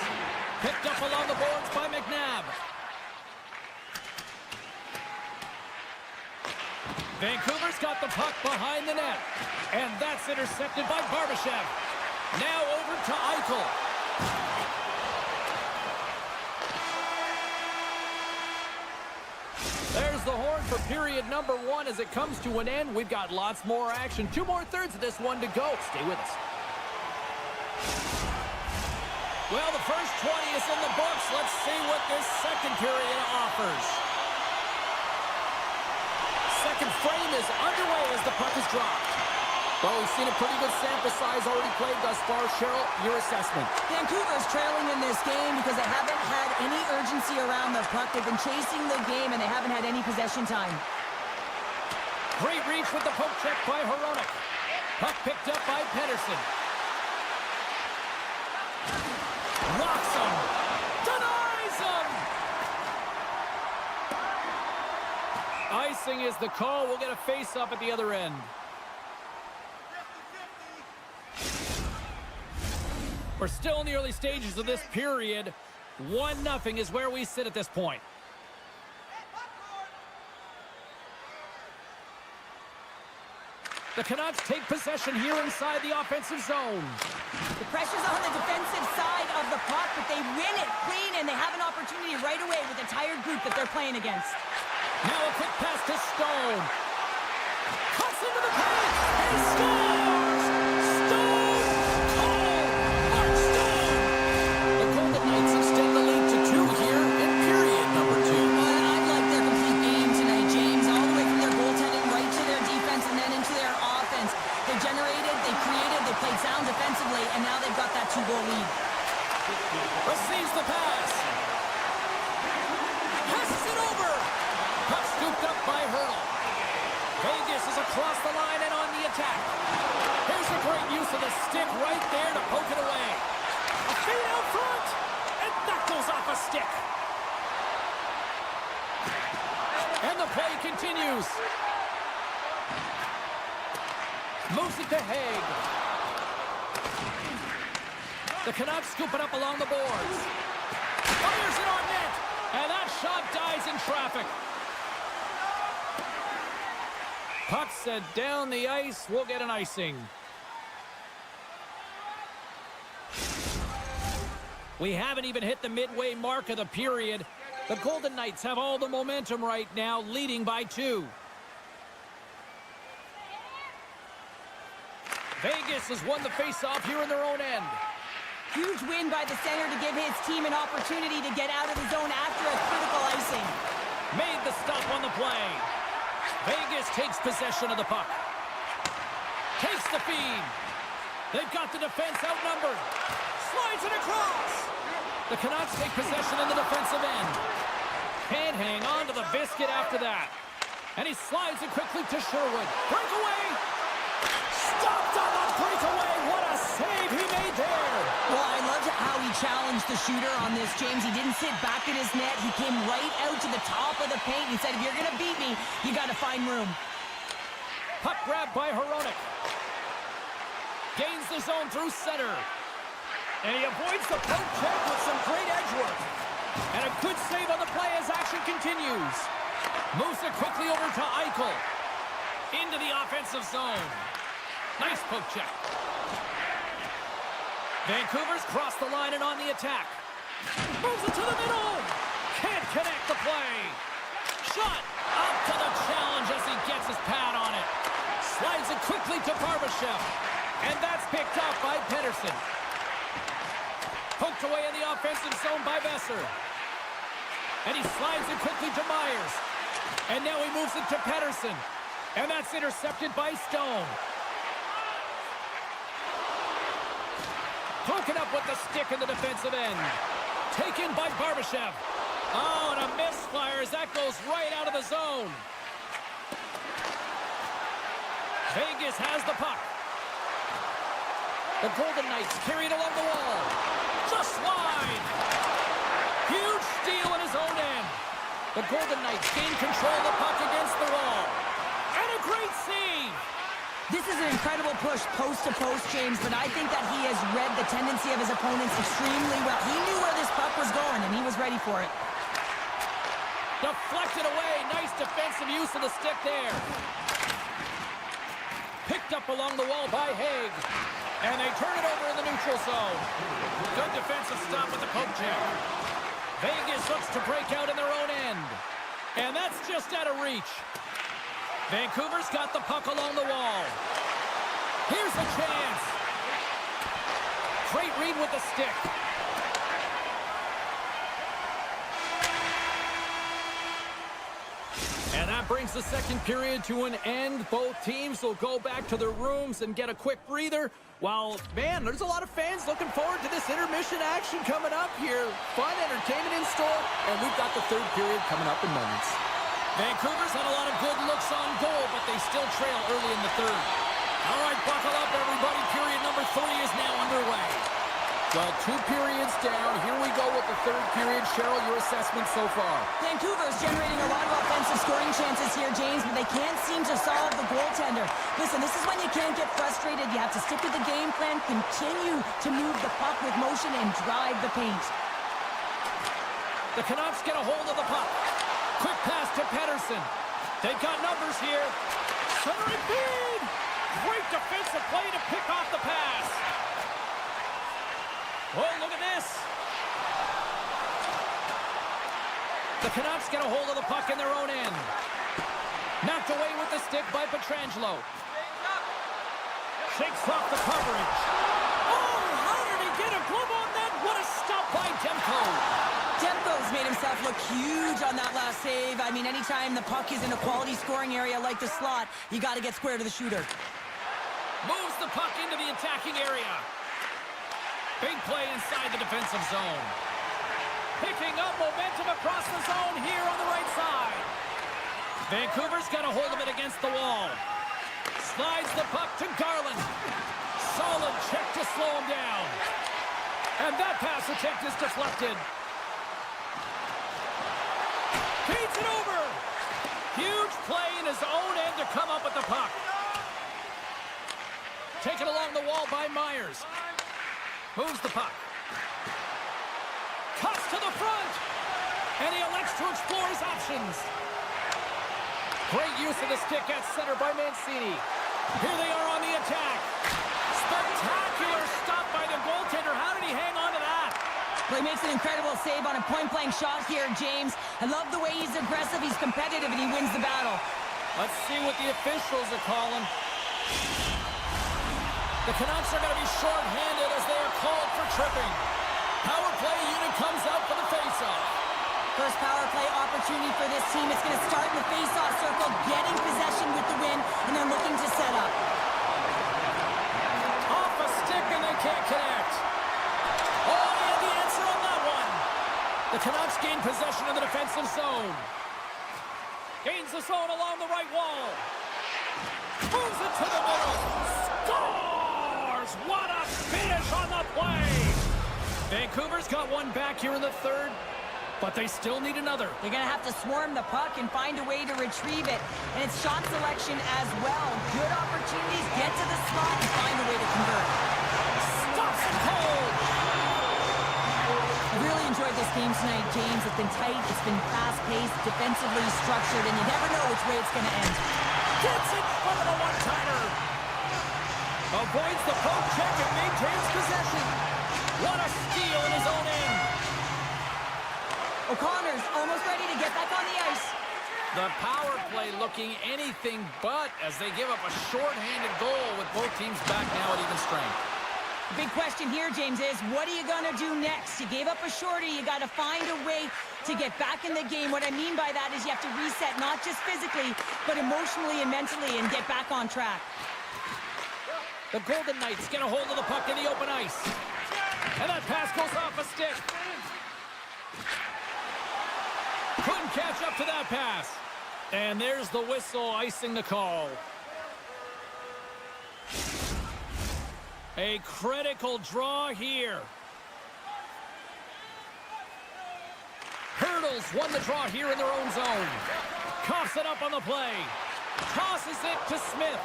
A: Picked up along the boards by McNabb. Vancouver's got the puck behind the net. And that's intercepted by Barbashev. Now over to Eichel. There's the horn for period number 1 as it comes to an end. We've got lots more action. 2 more thirds of this one to go. Stay with us. Well, the first 20 is in the books. Let's see what this second period offers. frame is underway as the puck is dropped. Well, we've seen a pretty good sample size already played thus far. Cheryl, your assessment.
B: Vancouver is trailing in this game because they haven't had any urgency around the puck. They've been chasing the game, and they haven't had any possession time.
A: Great reach with the poke check by Hronek. Puck picked up by Pedersen. Rocks him. Denies him. Icing is the call. We'll get a face-up at the other end. We're still in the early stages of this period. 1-0 is where we sit at this point. The Canucks take possession here inside the offensive zone.
B: The pressure's on the defensive side of the puck, but they win it clean, and they have an opportunity right away with a tired group that they're playing against.
A: Now a quick pass to Stone. Cuts into the paint, and he scores! Stone Cold! Mark Stone! The Golden Knights extend the lead to 2 here in period number 2.
B: And I like their complete game tonight, James. All the way from their goaltending right to their defense and then into their offense. They generated, they created, they played sound defensively, and now they've got that 2-goal lead.
A: Receives the pass. Passes it over. Puck scooped up by Hurdle. Vegas is across the line and on the attack. Here's a great use of the stick right there to poke it away. A feed out front. And that goes off a stick. And the play continues. Moves it to Haig. The Canucks scoop it up along the boards. Fires it on net. And that shot dies in traffic. Puck set down the ice. We'll get an icing. We haven't even hit the midway mark of the period. The Golden Knights have all the momentum right now, leading by 2. Vegas has won the face-off here in their own end.
B: Huge win by the center to give his team an opportunity to get out of the zone after a critical icing.
A: Made the stop on the play. Vegas takes possession of the puck. Takes the feed. They've got the defense outnumbered. Slides it across. The Canucks take possession in the defensive end. Can't hang on to the biscuit after that. And he slides it quickly to Sherwood. Breakaway. Stopped on the breakaway. What a save he made there.
B: Well, I loved how he challenged the shooter on this, James. He didn't sit back in his net. He came right out to the top of the paint. He said, if you're going to beat me, you got to find room.
A: Puck grab by Hronek. Gains the zone through center. And he avoids the poke check with some great edge work. And a good save on the play as action continues. Moves it quickly over to Eichel. Into the offensive zone. Nice poke check. Vancouver's crossed the line and on the attack. Moves it to the middle. Can't connect the play. Shot up to the challenge as he gets his pad on it. Slides it quickly to Barbashev. And that's picked up by Pedersen. Poked away in the offensive zone by Besser. And he slides it quickly to Myers. And now he moves it to Pedersen. And that's intercepted by Stone. Broken up with the stick in the defensive end. Taken by Barbashev. Oh, and a misfire as that goes right out of the zone. Vegas has the puck. The Golden Knights carry it along the wall. Just wide. Huge steal in his own end. The Golden Knights gain control of the puck against the wall. And a great save.
B: This is an incredible push post to post, James, but I think that he has read the tendency of his opponents extremely well. He knew where this puck was going, and he was ready for it.
A: Deflected away. Nice defensive use of the stick there. Picked up along the wall by Haig. And they turn it over in the neutral zone. Good defensive stop with the poke check. Vegas looks to break out in their own end. And that's just out of reach. Vancouver's got the puck along the wall. Here's a chance. Great read with the stick. And that brings the second period to an end. Both teams will go back to their rooms and get a quick breather. While, man, there's a lot of fans looking forward to this intermission action coming up here. Fun entertainment in store, and we've got the third period coming up in moments. Vancouver's had a lot of good looks on goal, but they still trail early in the third. All right, buckle up, everybody. Period number 3 is now underway. Well, 2 periods down. Here we go with the third period. Cheryl, your assessment so far?
B: Vancouver's generating a lot of offensive scoring chances here, James, but they can't seem to solve the goaltender. Listen, this is when you can't get frustrated. You have to stick with the game plan, continue to move the puck with motion, and drive the paint.
A: The Canucks get a hold of the puck. Quick pass to Pettersson. They've got numbers here. Centering feed. Great defensive play to pick off the pass. Oh, look at this. The Canucks get a hold of the puck in their own end. Knocked away with the stick by Pietrangelo. Shakes off the coverage. Oh, how did he get a glove on that? What a stop by Demko.
B: Demko's made himself look huge on that last save. I mean, anytime the puck is in a quality scoring area like the slot, you got to get square to the shooter.
A: Moves the puck into the attacking area. Big play inside the defensive zone. Picking up momentum across the zone here on the right side. Vancouver's got a hold of it against the wall. Slides the puck to Garland. Solid check to slow him down. And that pass attempt is deflected. Feeds it over. Huge play in his own end to come up with the puck. Taken along the wall by Myers. Moves the puck. Cuts to the front. And he elects to explore his options. Great use of the stick at center by Mancini. Here they are on the attack. Spectacular stop by the goaltender. How did he hang on to that?
B: Well, he makes an incredible save on a point-blank shot here, James. I love the way he's aggressive, he's competitive, and he wins the battle.
A: Let's see what the officials are calling. The Canucks are going to be short-handed as they are called for tripping. Power play unit comes out for the face-off.
B: First power play opportunity for this team. It's going to start in the face-off circle, getting possession with the win, and then looking to set up.
A: Off a stick, and they can't connect. Oh, they had the answer on that one. The Canucks gain possession of the defensive zone. Gains the zone along the right wall. Moves it to the middle. Scores! What a finish on the play! Vancouver's got one back here in the third, but they still need another.
B: They're going to have to swarm the puck and find a way to retrieve it. And it's shot selection as well. Good opportunities, get to the spot, and find a way to convert.
A: Stops it cold!
B: I really enjoyed this game tonight, James. It's been tight, it's been fast-paced, defensively structured, and you never know which way it's going to end.
A: Gets in front of a one-timer. Avoids the poke check and maintains possession. What a steal in his own end.
B: O'Connor's almost ready to get back on the ice.
A: The power play looking anything but as they give up a short-handed goal with both teams back now at even strength.
B: The big question here, James, is what are you going to do next? You gave up a shorty. You got to find a way to get back in the game. What I mean by that is you have to reset, not just physically, but emotionally and mentally, and get back on track.
A: The Golden Knights get a hold of the puck in the open ice. And that pass goes off a stick. Couldn't catch up to that pass. And there's the whistle icing the call. A critical draw here. Hurdles won the draw here in their own zone. Coughs it up on the play. Tosses it to Smith.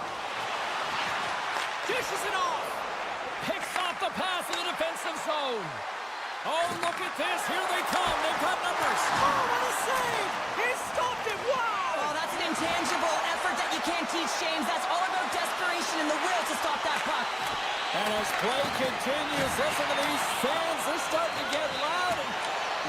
A: Dishes it off. Picks off the pass in the defensive zone. Oh, look at this. Here they come. They've got numbers. Oh, what a save. He stopped it. Wow.
B: Oh, that's an intangible effort that you can't teach, James. That's all about desperation and the will to stop that puck.
A: And as play continues, listen to these fans. They're starting to get loud and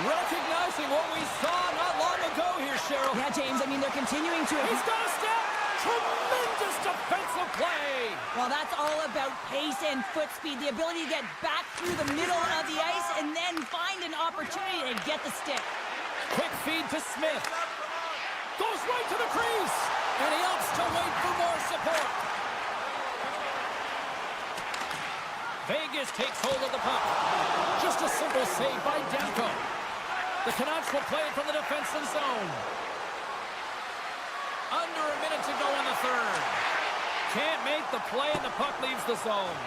A: recognizing what we saw not long ago here, Cheryl.
B: Yeah, James, I mean, they're continuing to...
A: He's got a step. Tremendous defensive play.
B: Well, that's all about pace and foot speed, the ability to get back through the middle of the ice and then find an opportunity to get the stick.
A: Quick feed to Smith. Goes right to the crease. And he opts to wait for more support. Vegas takes hold of the puck. Just a simple save by Demko. The Canucks will play it from the defensive zone. Under a minute to go in the third. Can't make the play and the puck leaves the zone.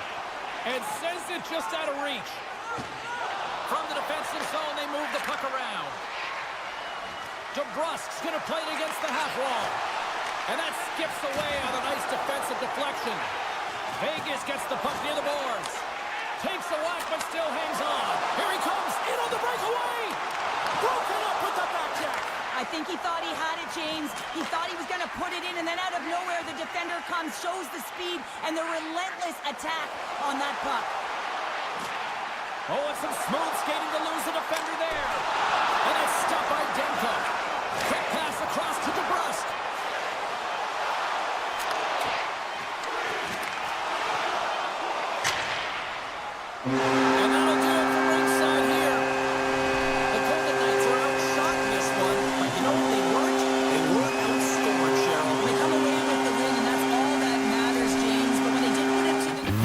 A: And sends it just out of reach. From the defensive zone, they move the puck around. DeBrusk's going to play it against the half wall. And that skips away on a nice defensive deflection. Vegas gets the puck near the boards. Takes a whack, but still hangs on. Here he comes, in on the breakaway! Broken up with the back check!
B: I think he thought he had it, James. He thought he was going to put it in, and then out of nowhere, the defender comes, shows the speed, and the relentless attack on that puck.
A: Oh, and some smooth skating to lose the defender there. And it's stopped by Demko. Quick pass across to DeBrusk. And that'll do it for ringside here. The Golden Knights are outshot in this one, but you know what they weren't? They weren't outscored, Cheryl.
B: They come away with the win, and that's all that matters, James. But when they did put it to the...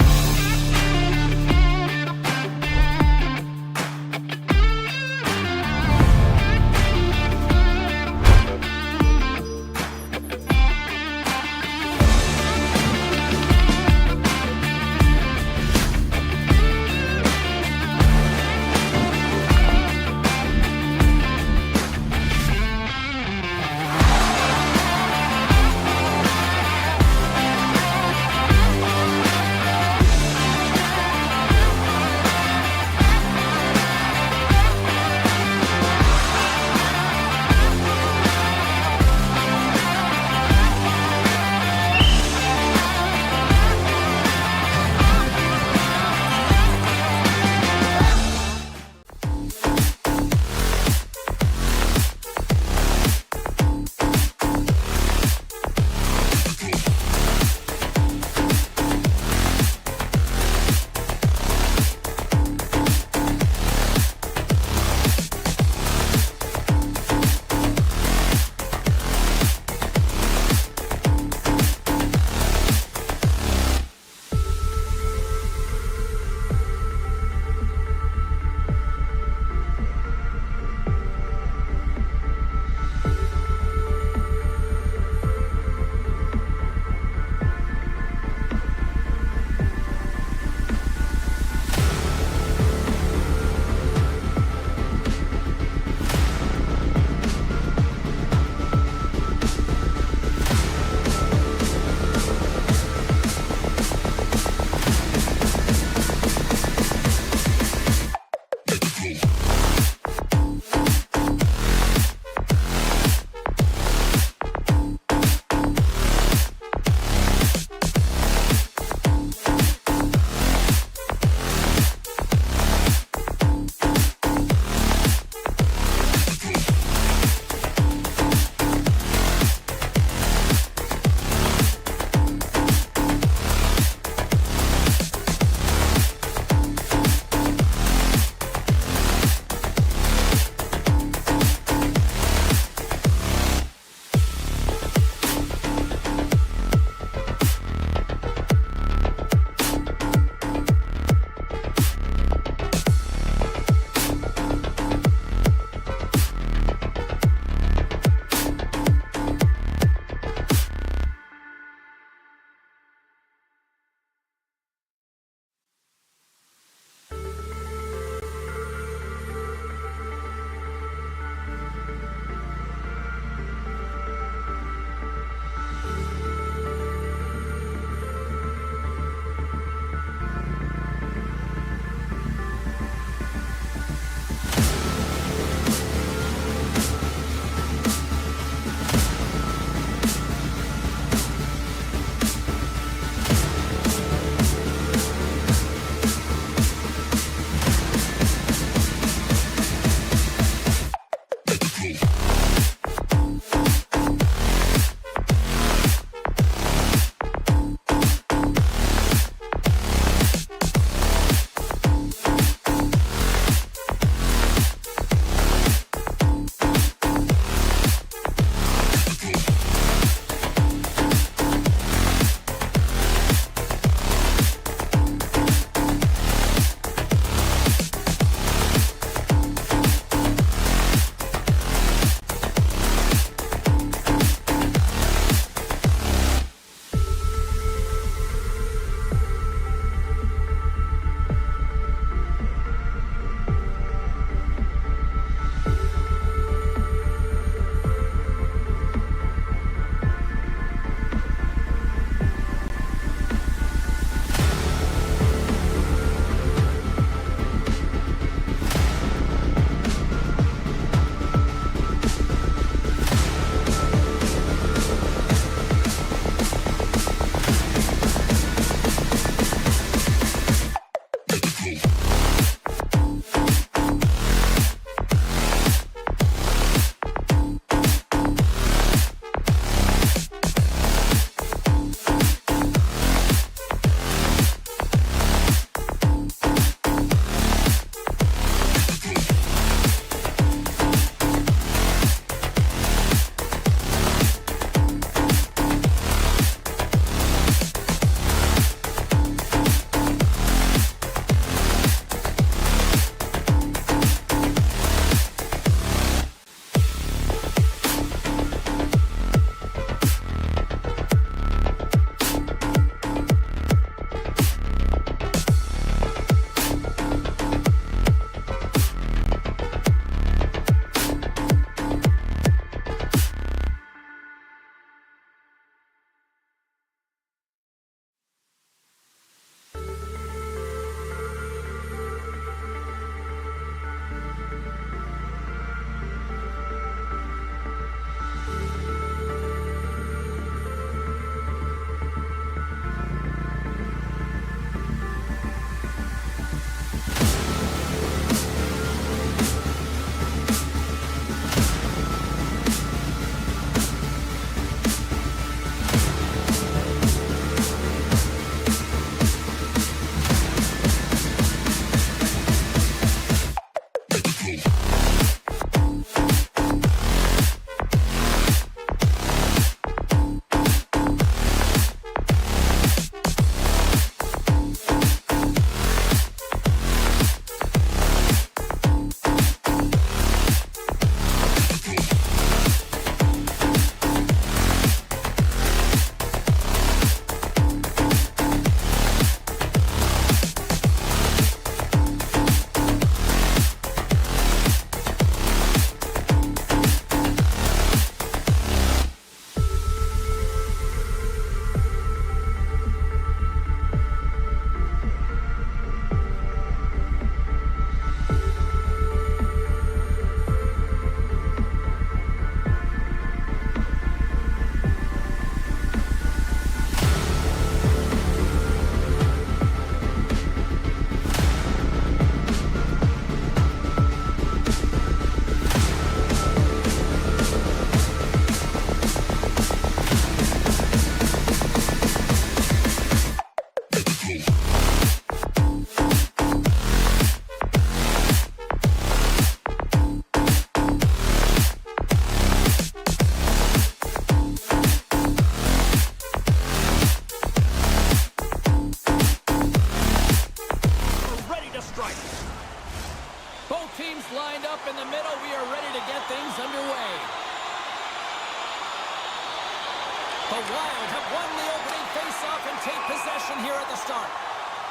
A: The Wild have won the opening faceoff and take possession here at the start.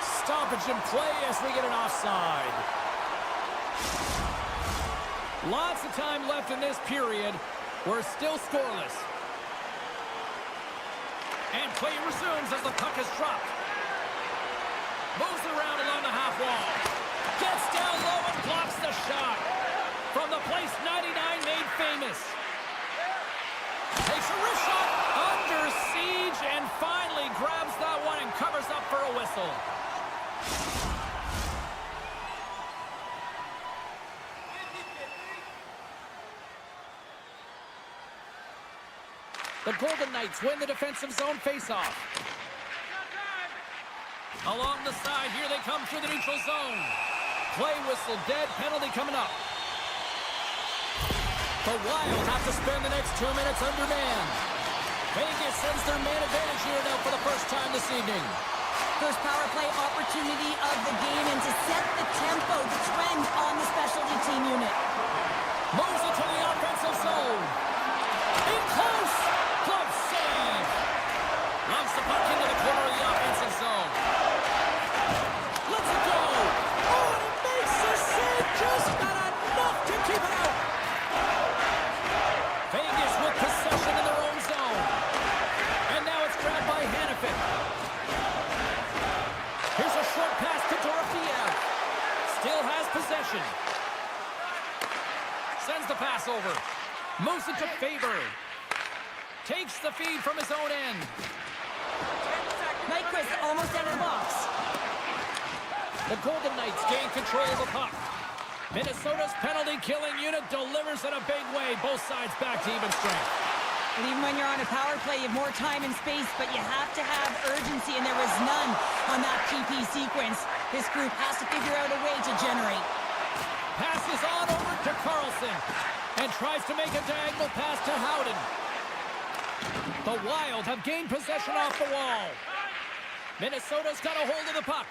A: Stoppage in play as we get an offside. Lots of time left in this period. We're still scoreless. And play resumes as the puck is dropped. Moves it around along the half wall. Gets down low and blocks the shot. From the place 99 made famous. Takes a wrist shot. Under siege and finally grabs that one and covers up for a whistle. The Golden Knights win the defensive zone faceoff. Along the side, here they come through the neutral zone. Play whistle dead, penalty coming up. The Wild have to spend the next 2 minutes undermanned. Vegas sends their man advantage here now for the first time this evening.
B: First power play opportunity of the game, and to set the tempo, the trend on the specialty team unit.
A: Moves it to the offensive zone. In close. Glove save. Loves the puck into the corner of the offensive zone. Let's it go. Oh, and it makes the save. Just not enough to keep it out. Vegas with possession in their own zone. And now it's grabbed by Hannafin. Here's a short pass to Dorofeev. Still has possession. Sends the pass over. Moves it to Faber. Takes the feed from his own end.
B: Nyquist almost out of the box.
A: The Golden Knights gain control of the puck. Minnesota's penalty-killing unit delivers in a big way. Both sides back to even strength.
B: And even when you're on a power play, you have more time and space, but you have to have urgency, and there was none on that PP sequence. This group has to figure out a way to generate.
A: Passes on over to Carlson and tries to make a diagonal pass to Howden. The Wild have gained possession off the wall. Minnesota's got a hold of the puck.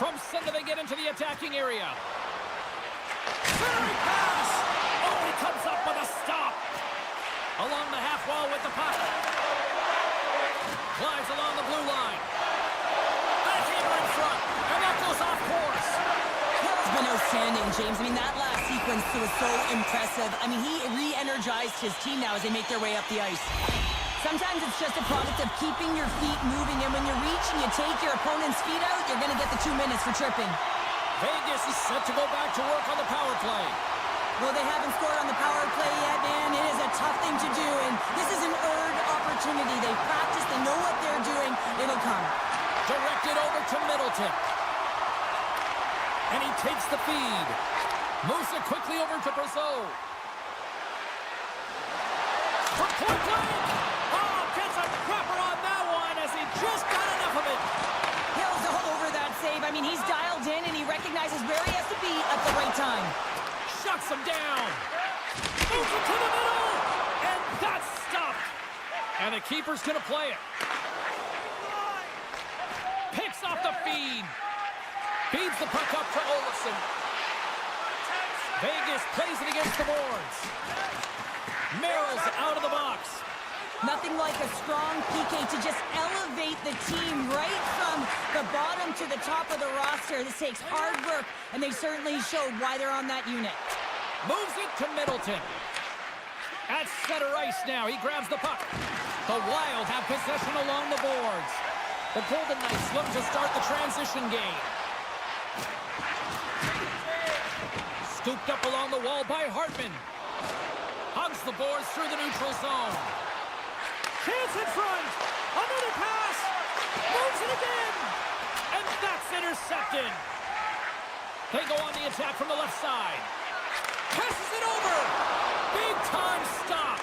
A: From center, they get into the attacking area. Centering pass! Oh, he comes up with a stop. Along the half wall with the puck. Glides along the blue line. Backhander in front, and that goes off course.
B: Hill's been outstanding, James. I mean, that last sequence was so impressive. I mean, he re-energized his team now as they make their way up the ice. Sometimes it's just a product of keeping your feet moving, and when you reach and you take your opponent's feet out, you're going to get the 2 minutes for tripping.
A: Vegas is set to go back to work on the power play.
B: Well, they haven't scored on the power play yet, man. It is a tough thing to do, and this is an earned opportunity. They practice, they know what they're doing. It'll come.
A: Directed over to Middleton. And he takes the feed. Moves it quickly over to Brazeau. For point blank. Oh, gets a cropper on that one as he just got enough of it.
B: Hill's all over that save. I mean, he's dialed in, and he recognizes where he has to be at the right time.
A: Shuts him down. Moves it to the middle. And that's stopped. And the keeper's going to play it. Picks off the feed. Feeds the puck up to Olofsson. Vegas plays it against the boards. Merrill's out of the box.
B: Nothing like a strong PK to just elevate the team right from the bottom to the top of the roster. This takes hard work, and they certainly showed why they're on that unit.
A: Moves it to Middleton. At center ice now, he grabs the puck. The Wild have possession along the boards. The Golden Knights look to start the transition game. Scooped up along the wall by Hartman. Hugs the boards through the neutral zone. Chance in front. Another pass. Moves it again. And that's intercepted. They go on the attack from the left side. Passes it over. Big time stop.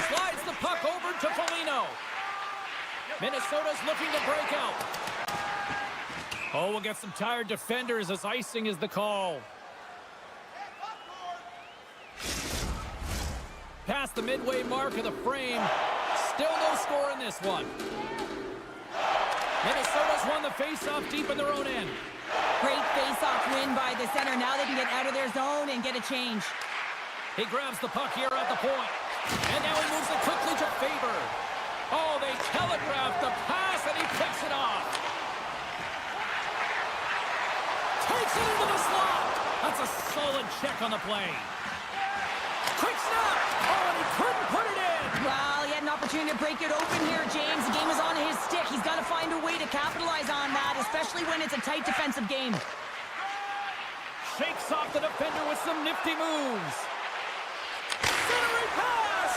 A: Slides the puck over to Foligno. Minnesota's looking to break out. Oh, we'll get some tired defenders as icing is the call. Past the midway mark of the frame. Still no score in this one. Minnesota's won the faceoff deep in their own end.
B: Great face-off win by the center. Now they can get out of their zone and get a change.
A: He grabs the puck here at the point. And now he moves it quickly to Faber. Oh, they telegraphed the pass, and he picks it off. Takes it into the slot. That's a solid check on the play. Quick snap. Oh, and he couldn't put it in.
B: Well, he had an opportunity to break it open here, James. The game is on his stick. He's got to find a way to capitalize on that, especially when it's a tight defensive game.
A: Shakes off the defender with some nifty moves. Centering pass!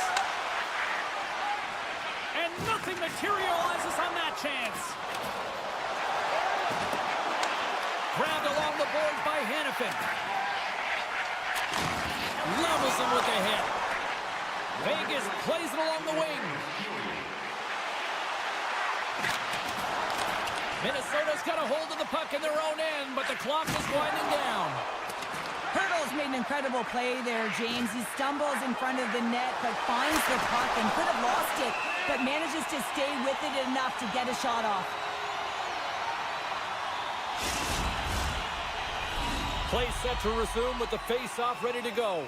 A: And nothing materializes on that chance. Grabbed along the boards by Hannafin. Levels him with the hit. Vegas plays it along the wing. Minnesota's got a hold of the puck in their own end, but the clock is winding down.
B: Hurdle's made an incredible play there, James. He stumbles in front of the net, but finds the puck and could have lost it, but manages to stay with it enough to get a shot off.
A: Play set to resume with the face-off ready to go.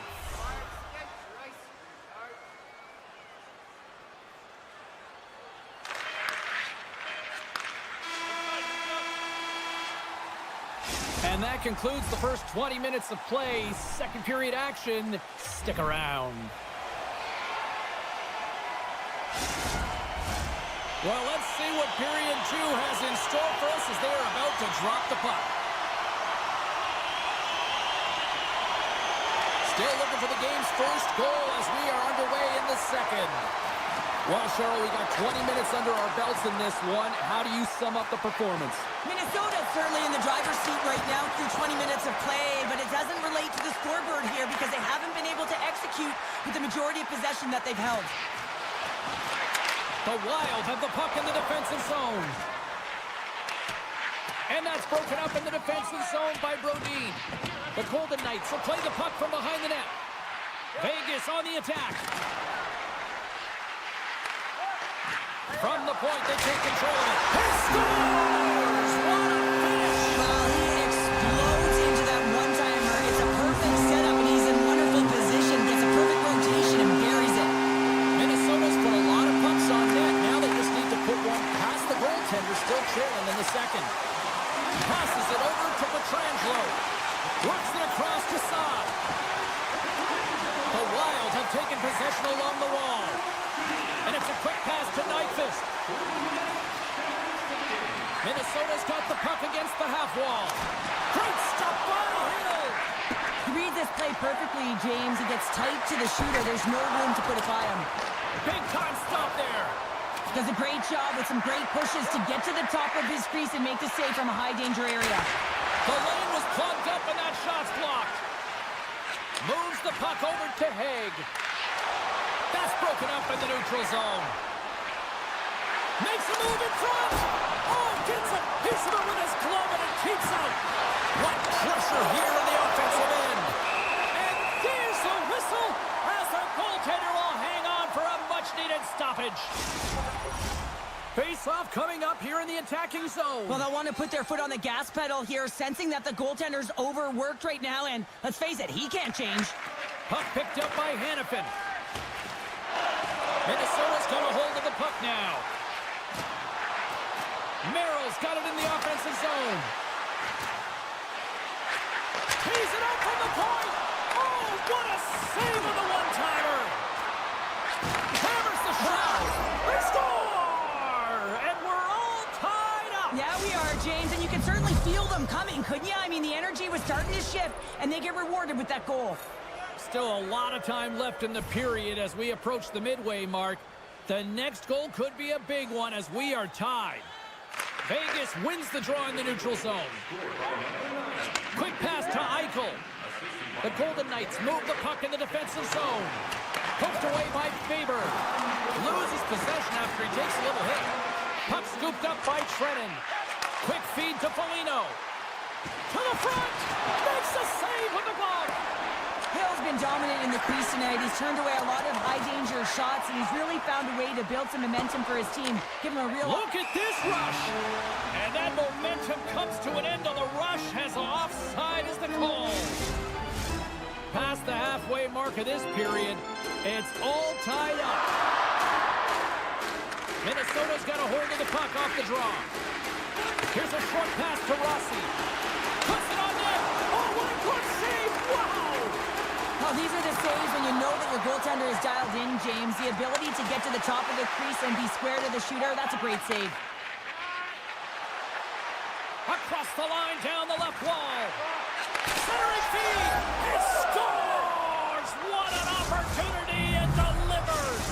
A: And that concludes the first 20 minutes of play. Second period action. Stick around. Well, let's see what period 2 has in store for us as they are about to drop the puck. Still looking for the game's first goal as we are underway in the second. Well, Cheryl, we got 20 minutes under our belts in this one. How do you sum up the performance?
B: Minnesota's certainly in the driver's seat right now through 20 minutes of play, but it doesn't relate to the scoreboard here because they haven't been able to execute with the majority of possession that they've held.
A: The Wild have the puck in the defensive zone. And that's broken up in the defensive zone by Brodin. The Golden Knights will play the puck from behind the net. Vegas on the attack. From the point, they take control of it. He scores! What a finish!
B: Well, he explodes into that one-timer. It's a perfect setup, and he's in wonderful position. Gets a perfect rotation and buries it.
A: Minnesota's put a lot of pucks on net. Now they just need to put one past the goaltender, still trailing in the second. Passes it over to Pietrangelo. Works it across to Saad. The Wild have taken possession along the wall. And it's a quick pass to Nyquist. Minnesota's got the puck against the half wall. Great stop by Hill.
B: He reads this play perfectly, James. He gets tight to the shooter. There's no room to put it by him.
A: Big time stop there.
B: Does a great job with some great pushes to get to the top of his crease and make the save from a high-danger area.
A: The lane was plugged up and that shot's blocked. Moves the puck over to Haig. That's broken up in the neutral zone. Makes a move in front. Oh, gets a piece of it with his glove and it keeps out. What pressure here in the offensive end. And there's the whistle as the goaltender will hang on for a much-needed stoppage. Face-off coming up here in the attacking zone.
B: Well, they'll want to put their foot on the gas pedal here, sensing that the goaltender's overworked right now, and let's face it, he can't change.
A: Puck picked up by Hannafin. Minnesota's got a hold of the puck now. Merrill's got it in the offensive zone. Tees it up from the point. Oh, what a save on the one-timer. Hammers the shot. They score! And we're all tied up.
B: Yeah, we are, James, and you can certainly feel them coming, couldn't you? I mean, the energy was starting to shift, and they get rewarded with that goal.
A: Still a lot of time left in the period as we approach the midway mark. The next goal could be a big one as we are tied. Vegas wins the draw in the neutral zone. Quick pass to Eichel. The Golden Knights move the puck in the defensive zone. Poked away by Faber. Loses possession after he takes a little hit. Puck scooped up by Trennan. Quick feed to Foligno. To the front. Makes a save with the glove.
B: Hill's been dominant in the crease tonight. He's turned away a lot of high-danger shots, and he's really found a way to build some momentum for his team. Give him a real...
A: Look at this rush! And that momentum comes to an end on the rush as offside is the call. Past the halfway mark of this period, it's all tied up. Minnesota's got a hold of the puck off the draw. Here's a short pass to Rossi. Puts it on net. Oh, what a good save. Wow.
B: Well, these are the saves when you know that your goaltender is dialed in, James. The ability to get to the top of the crease and be square to the shooter, that's a great save.
A: Across the line, down the left wall. Centering feed. It scores. What an opportunity, and delivers.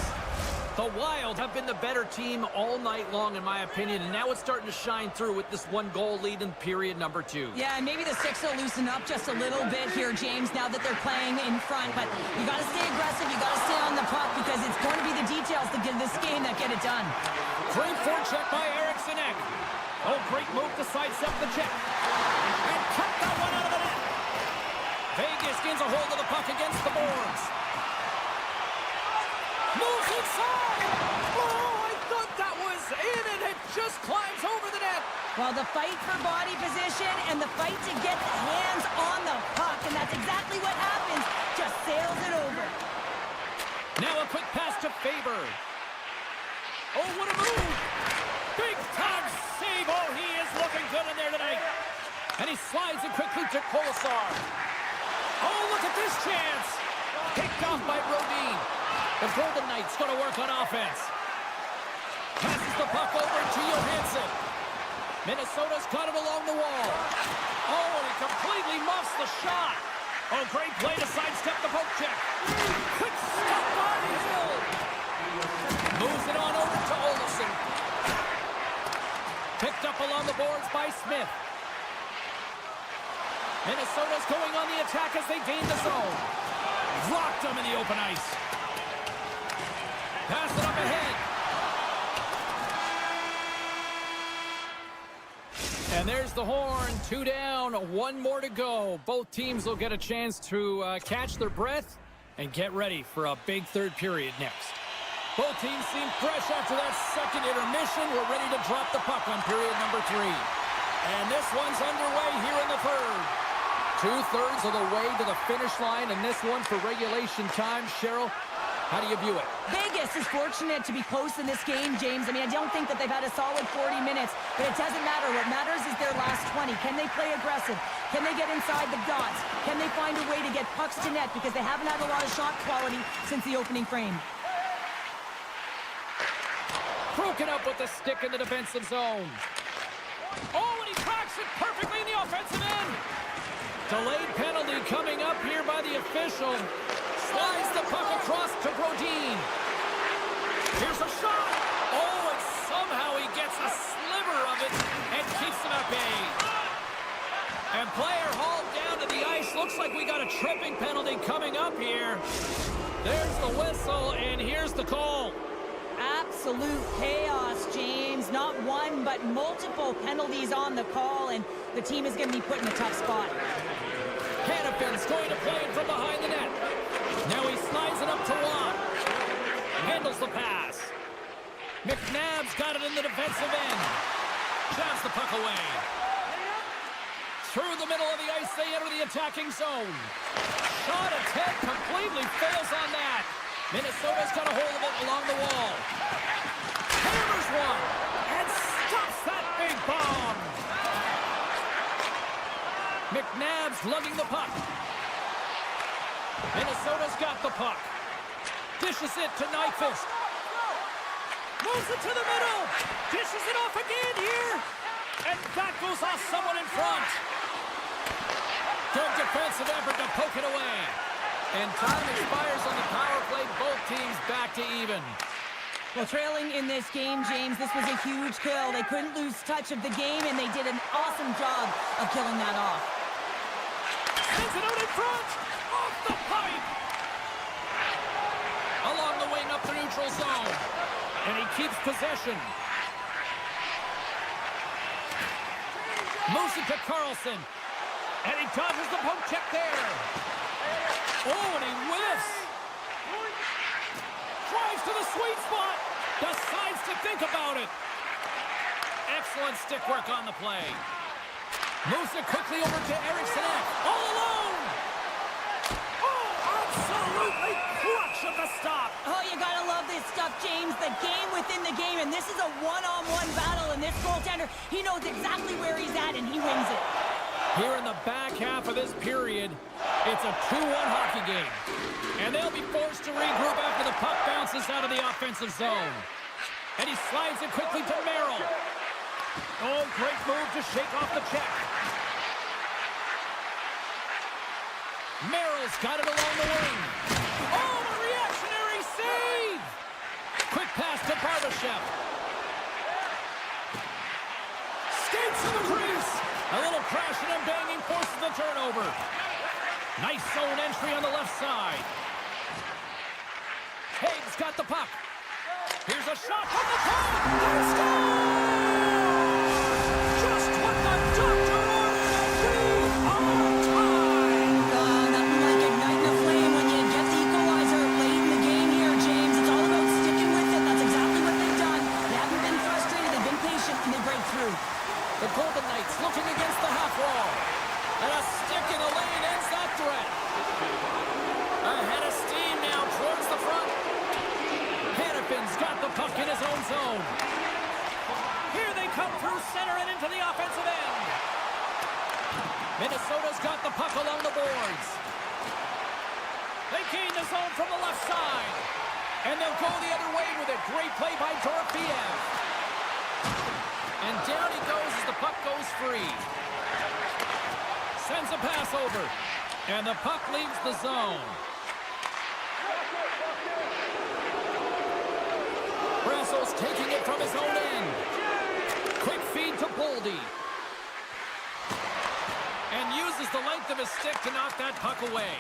A: The Wild have been the better team all night long, in my opinion, and now it's starting to shine through with this one-goal lead in period number 2.
B: Yeah, and maybe the Six will loosen up just a little bit here, James, now that they're playing in front. But you got to stay aggressive, you got to stay on the puck, because it's going to be the details that get this game that get it done.
A: Great forecheck by Eriksson. Oh, great move to sidestep the check. And cut that one out of the net. Vegas gains a hold of the puck against the boards. Moves inside. Oh, I thought that was in, and it just climbs over the net.
B: Well, the fight for body position and the fight to get the hands on the puck, and that's exactly what happens. Just sails it over.
A: Now a quick pass to Faber. Oh, what a move. Big time save. Oh, he is looking good in there tonight. And he slides it quickly to Kolesar. Oh, look at this chance. Picked off by Brodin. The Golden Knights going to work on offense. Passes the puck over to Johansson. Minnesota's got it along the wall. Oh, and he completely muffs the shot. Oh, great play to sidestep the poke check. Quick stop by Hill. Moves it on over to Olsen. Picked up along the boards by Smith. Minnesota's going on the attack as they gain the zone. Rocked them in the open ice. Pass it up ahead. And there's the horn. 2 down, 1 more to go. Both teams will get a chance to catch their breath and get ready for a big third period next. Both teams seem fresh after that second intermission. We're ready to drop the puck on period number 3. And this one's underway here in the third. 2/3 of the way to the finish line, and this one for regulation time. Cheryl, how do you view it?
B: Vegas is fortunate to be close in this game, James. I mean, I don't think that they've had a solid 40 minutes, but it doesn't matter. What matters is their last 20. Can they play aggressive? Can they get inside the dots? Can they find a way to get pucks to net? Because they haven't had a lot of shot quality since the opening frame.
A: Broken up with the stick in the defensive zone. Oh, and he cracks it perfectly in the offensive end. Delayed penalty coming up here by the official. Slides the puck across to Brodin. Here's a shot. Oh, and somehow he gets a sliver of it and keeps him at bay. And player hauled down to the ice. Looks like we got a tripping penalty coming up here. There's the whistle, and here's the call.
B: Absolute chaos, James. Not one, but multiple penalties on the call, and the team is going to be put in a tough spot.
A: Hannafin's going to play it from behind the net. Now he slides it up to Watt. Handles the pass. McNabb's got it in the defensive end. Jabs the puck away. Through the middle of the ice, they enter the attacking zone. Shot attempt completely fails on that. Minnesota's got a hold of it along the wall. Hammers one and stops that big bomb. McNabb's lugging the puck. Minnesota's got the puck. Dishes it to Nyquist. Moves it to the middle. Dishes it off again here. And that goes off someone in front. Good defensive effort to poke it away. And time expires on the power play. Both teams back to even.
B: Well, trailing in this game, James, this was a huge kill. They couldn't lose touch of the game, and they did an awesome job of killing that off.
A: Sends it out in front. Off the pipe. Along the wing up the neutral zone. And he keeps possession. Moves it to Carlson. And he dodges the poke check there. Oh, and he whiffs. Drives to the sweet spot. Decides to think about it. Excellent stick work on the play. Moves it quickly over to Eriksson. All alone. Oh, Clutch of the stop.
B: Oh, you gotta love this stuff, James. The game within the game, and this is a one-on-one battle, and this goaltender, he knows exactly where he's at, and he wins it.
A: Here in the back half of this period, it's a 2-1 hockey game. And they'll be forced to regroup after the puck bounces out of the offensive zone. And he slides it quickly to Merrill. Oh, great move to shake off the check. Merrill's got it along the wing. Oh, the reactionary save! Quick pass to Barbashev. Skates to the crease. A little crashing and banging forces the turnover. Nice zone entry on the left side. Haig's got the puck. Here's a shot from the top. And a score! Just what the doctor wanted to see on time.
B: Nothing like igniting a flame when you get the equalizer late in the game here, James. It's all about sticking with it. That's exactly what they've done. They haven't been frustrated. They've been patient, and they break through.
A: The Golden Knights looking against the half wall. And a stick in the lane ends that threat. Ahead of steam now towards the front. Hannafin's got the puck in his own zone. Here they come through center and into the offensive end. Minnesota's got the puck along the boards. They gain the zone from the left side. And they'll go the other way with it. Great play by Dorofeev. And down he goes as the puck goes free. Sends a pass over. And the puck leaves the zone. Brassel's taking it from his own end. Quick feed to Boldy. And uses the length of his stick to knock that puck away.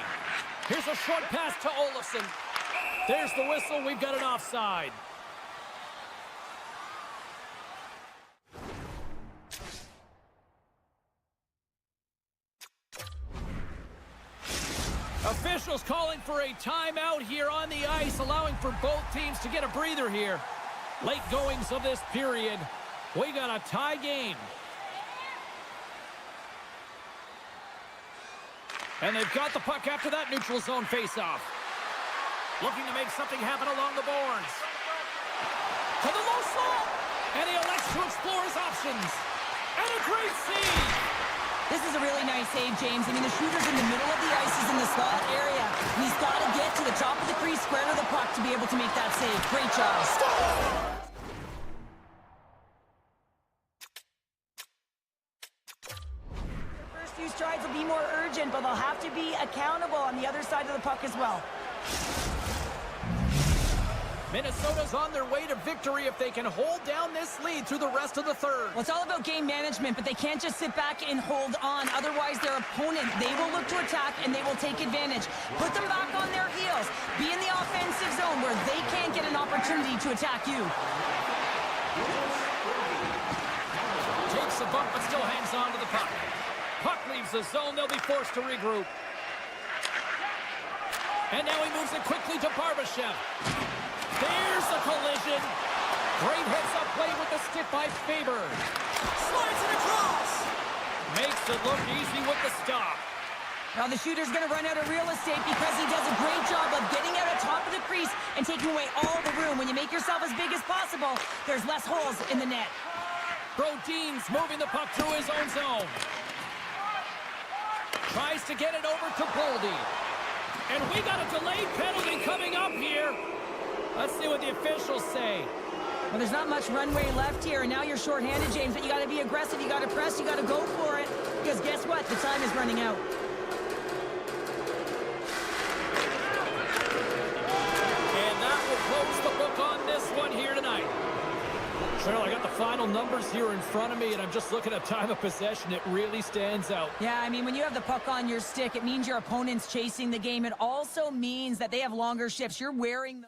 A: Here's a short pass to Olofsson. There's the whistle. We've got an offside. Officials calling for a timeout here on the ice, allowing for both teams to get a breather here. Late goings of this period. We got a tie game. And they've got the puck after that neutral zone faceoff. Looking to make something happen along the boards. To the low slot. And he elects to explore his options. And a great save.
B: This is a really nice save, James. I mean, the shooter's in the middle of the ice. He's in the slot area. He's got to get to the top of the crease, square to the puck to be able to make that save. Great job. The first few strides will be more urgent, but they'll have to be accountable on the other side of the puck as well.
A: Minnesota's on their way to victory if they can hold down this lead through the rest of the third.
B: Well, it's all about game management, but they can't just sit back and hold on. Otherwise, their opponent, they will look to attack, and they will take advantage. Put them back on their heels. Be in the offensive zone where they can't get an opportunity to attack you.
A: Takes a bump, but still hangs on to the puck. Puck leaves the zone. They'll be forced to regroup. And now he moves it quickly to Barbashev. There's the collision. Great heads-up play with the stick by Faber. Slides it across. Makes it look easy with the stop.
B: Now the shooter's going to run out of real estate because he does a great job of getting out of top of the crease and taking away all the room. When you make yourself as big as possible, there's less holes in the net.
A: Brodin's moving the puck through his own zone. Tries to get it over to Boldy. And we got a delayed penalty coming up here. Let's see what the officials say.
B: Well, there's not much runway left here, and now you're shorthanded, James, but you got to be aggressive, you got to press, you got to go for it, because guess what? The time is running out.
A: And that will close the book on this one here tonight. Cheryl, I got the final numbers here in front of me, and I'm just looking at time of possession. It really stands out.
B: Yeah, I mean, when you have the puck on your stick, it means your opponent's chasing the game. It also means that they have longer shifts. You're wearing the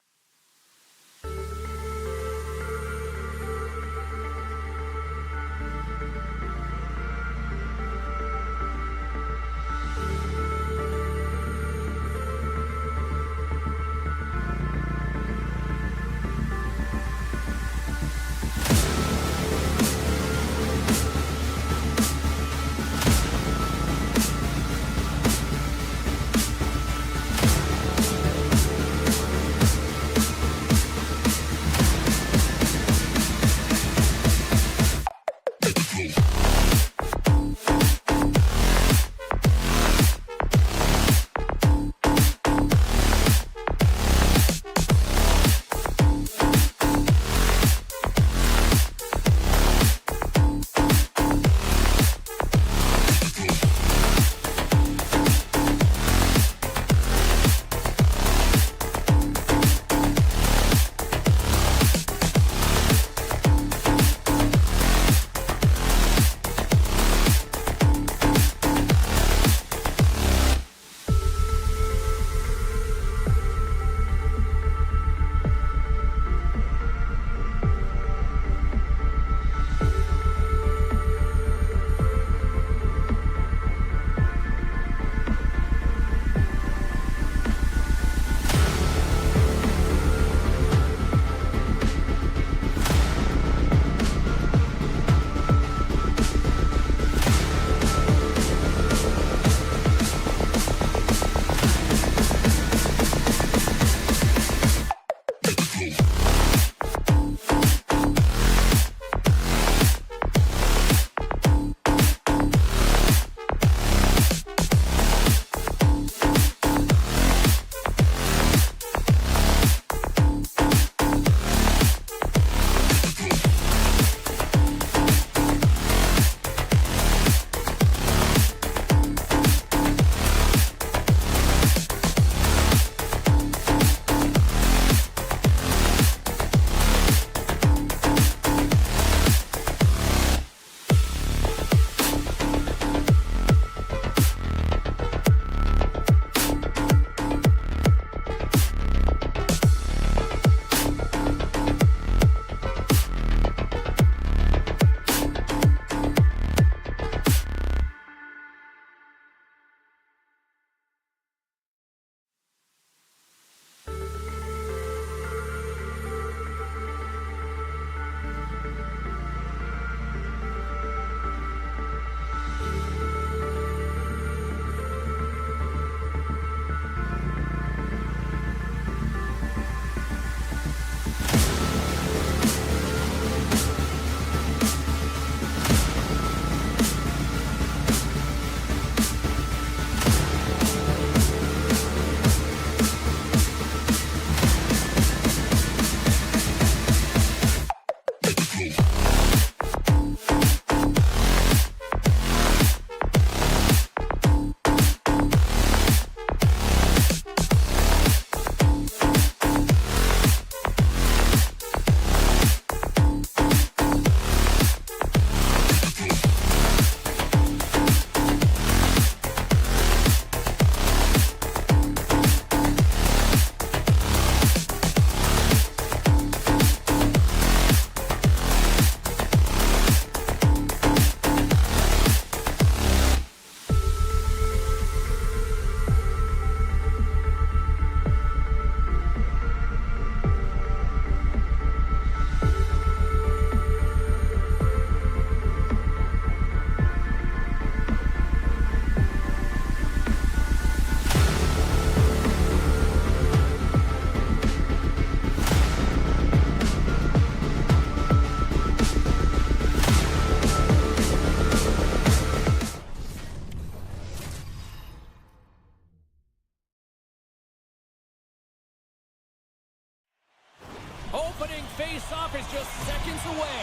A: face-off is just seconds away.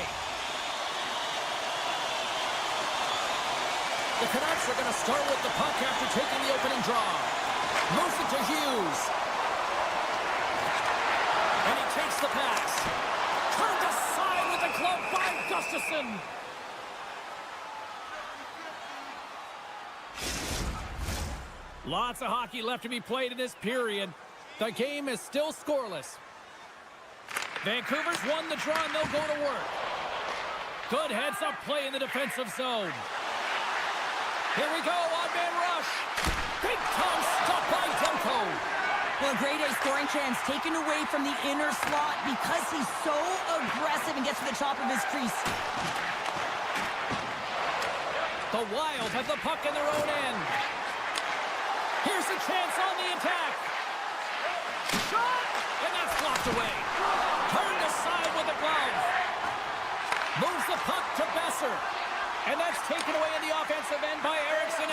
A: The Canucks are going to start with the puck after taking the opening draw. Moves it to Hughes. And he takes the pass. Turned aside with the glove by Gustafsson. Lots of hockey left to be played in this period. The game is still scoreless. Vancouver's won the draw and they'll go to work. Good heads-up play in the defensive zone. Here we go, odd-man rush. Big-time stop by Demko.
B: Well, a great A scoring chance taken away from the inner slot because he's so aggressive and gets to the top of his crease.
A: The Wild have the puck in their own end. Here's a chance on the attack. Shot! And that's blocked away. Turned aside with a glove. Moves the puck to Besser. And that's taken away in the offensive end by Eriksson.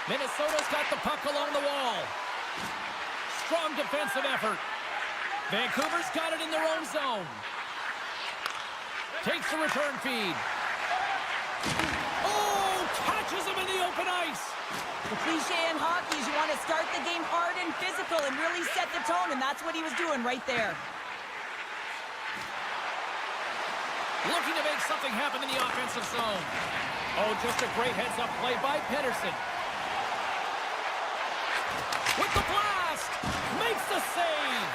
A: Minnesota's got the puck along the wall. Strong defensive effort. Vancouver's got it in their own zone. Takes the return feed. Oh, catches him in the open ice.
B: The cliche in hockey is you want to start the game hard and physical and really set the tone, and that's what he was doing right there.
A: Looking to make something happen in the offensive zone. Oh, just a great heads-up play by Pettersson. With the blast! Makes the save!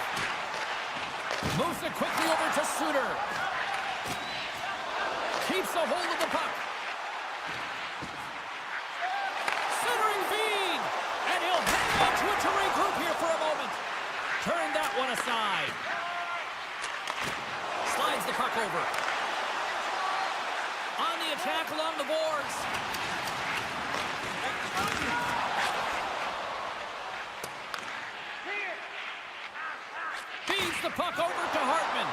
A: Moves it quickly over to Suter. Keeps a hold of the puck. Centering feed! And he'll hang on to it to regroup here for a moment. Turn that one aside. Slides the puck over. On the attack along the boards. Feeds the puck over to Hartman.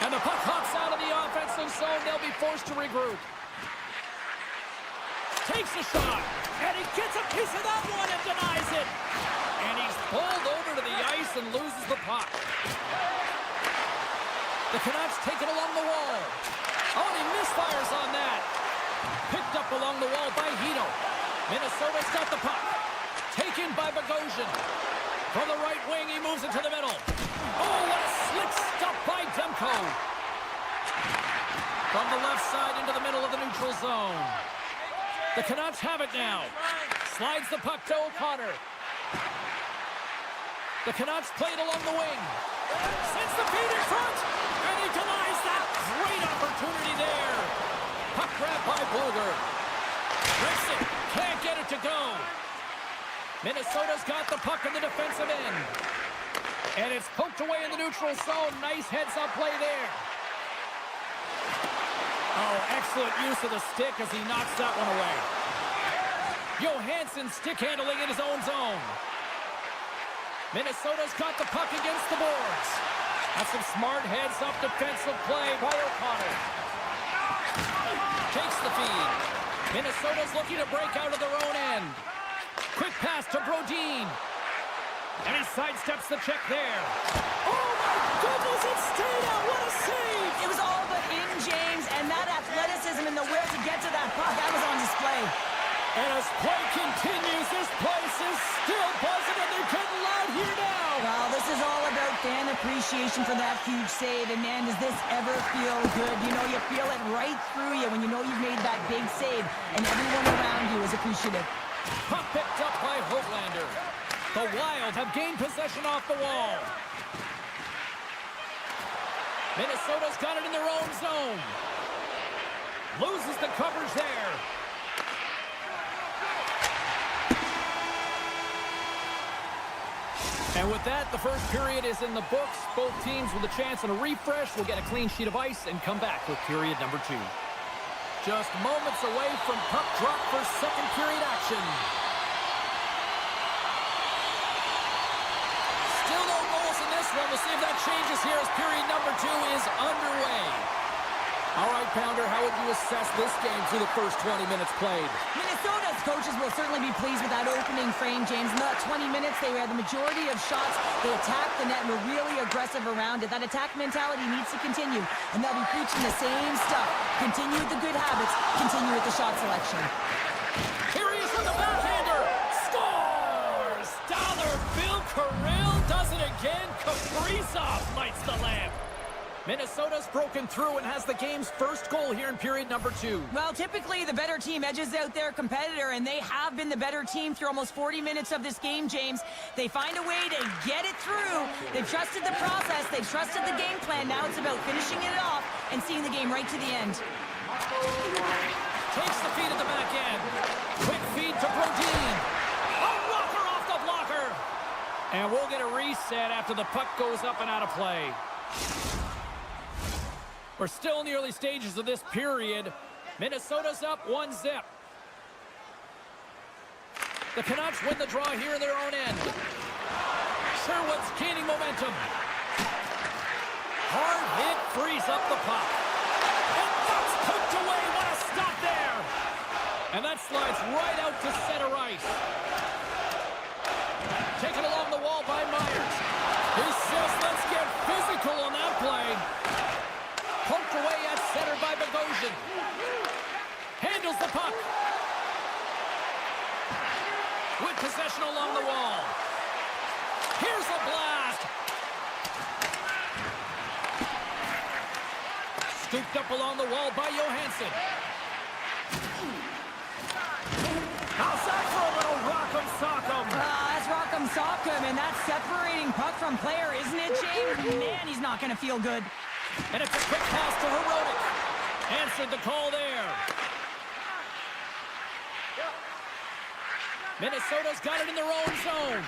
A: And the puck hops out of the offensive zone. They'll be forced to regroup. Takes a shot. And he gets a piece of that one and denies it. And he's pulled over to the ice and loses the puck. The Canucks take it along the wall. Oh, and he misfires on that. Picked up along the wall by Hito. Minnesota's got the puck. Taken by Bogosian. From the right wing, he moves it to the middle. Oh, what a slick stop by Demko. From the left side into the middle of the neutral zone. The Canucks have it now. Slides the puck to O'Connor. The Canucks play it along the wing. Sends the feed in front. And he denies that great opportunity there. Puck grab by Bluger. Rips it. Can't get it to go. Minnesota's got the puck in the defensive end. And it's poked away in the neutral zone. Nice heads-up play there. Oh, excellent use of the stick as he knocks that one away. Johansson stick handling in his own zone. Minnesota's got the puck against the boards. That's some smart heads-up defensive play by O'Connor. Takes the feed. Minnesota's looking to break out of their own end. Quick pass to Brodin. And he sidesteps the check there. Oh, my goodness, it stayed out. What a save.
B: It was all but in, James, and that athleticism and the will to get to that puck, that was on display.
A: And as play continues, this place is still buzzing, and they're getting loud here now.
B: Well, this is all about fan appreciation for that huge save, and man, does this ever feel good. You know, you feel it right through you when you know you've made that big save, and everyone around you is appreciative.
A: Puck picked up by Höglander. The Wild have gained possession off the wall. Minnesota's got it in their own zone. Loses the coverage there. And with that, the first period is in the books. Both teams with a chance and a refresh will get a clean sheet of ice and come back with period number 2. Just moments away from puck drop for second period action. Still no goals in this one. We'll see if that changes here as period number 2 is underway. All right, Pounder, how would you assess this game through the first 20 minutes played?
B: Minnesota Minnesota's coaches will certainly be pleased with that opening frame, James. In that 20 minutes, they had the majority of shots. They attacked the net and were really aggressive around it. That attack mentality needs to continue, and they'll be preaching the same stuff. Continue with the good habits. Continue with the shot selection.
A: Here he is with the backhander. Scores! Dollar Bill Kirill does it again. Kaprizov lights the lamp. Minnesota's broken through and has the game's first goal here in period number 2.
B: Well, typically the better team edges out their competitor, and they have been the better team through almost 40 minutes of this game, James. They find a way to get it through. They've trusted the process. They've trusted the game plan. Now it's about finishing it off and seeing the game right to the end.
A: Takes the feed at the back end. Quick feed to Brodin. A rocker off the blocker. And we'll get a reset after the puck goes up and out of play. We're still in the early stages of this period. Minnesota's up 1-0. The Canucks win the draw here in their own end. Sherwood's gaining momentum. Hard hit frees up the puck. And that's poked away. What a stop there. And that slides right out to center ice. Taken along the wall by Myers. He says, let's get physical on that play. Poked away at center by Bogosian. Handles the puck. With possession along the wall. Here's a blast. Scooped up along the wall by Johansson. Outside for a little rock'em sock'em.
B: That's rock'em sock'em, and that's separating puck from player, isn't it, James? Man, he's not going to feel good.
A: And it's a quick pass to Herodic. Answered the call there. Minnesota's got it in their own zone.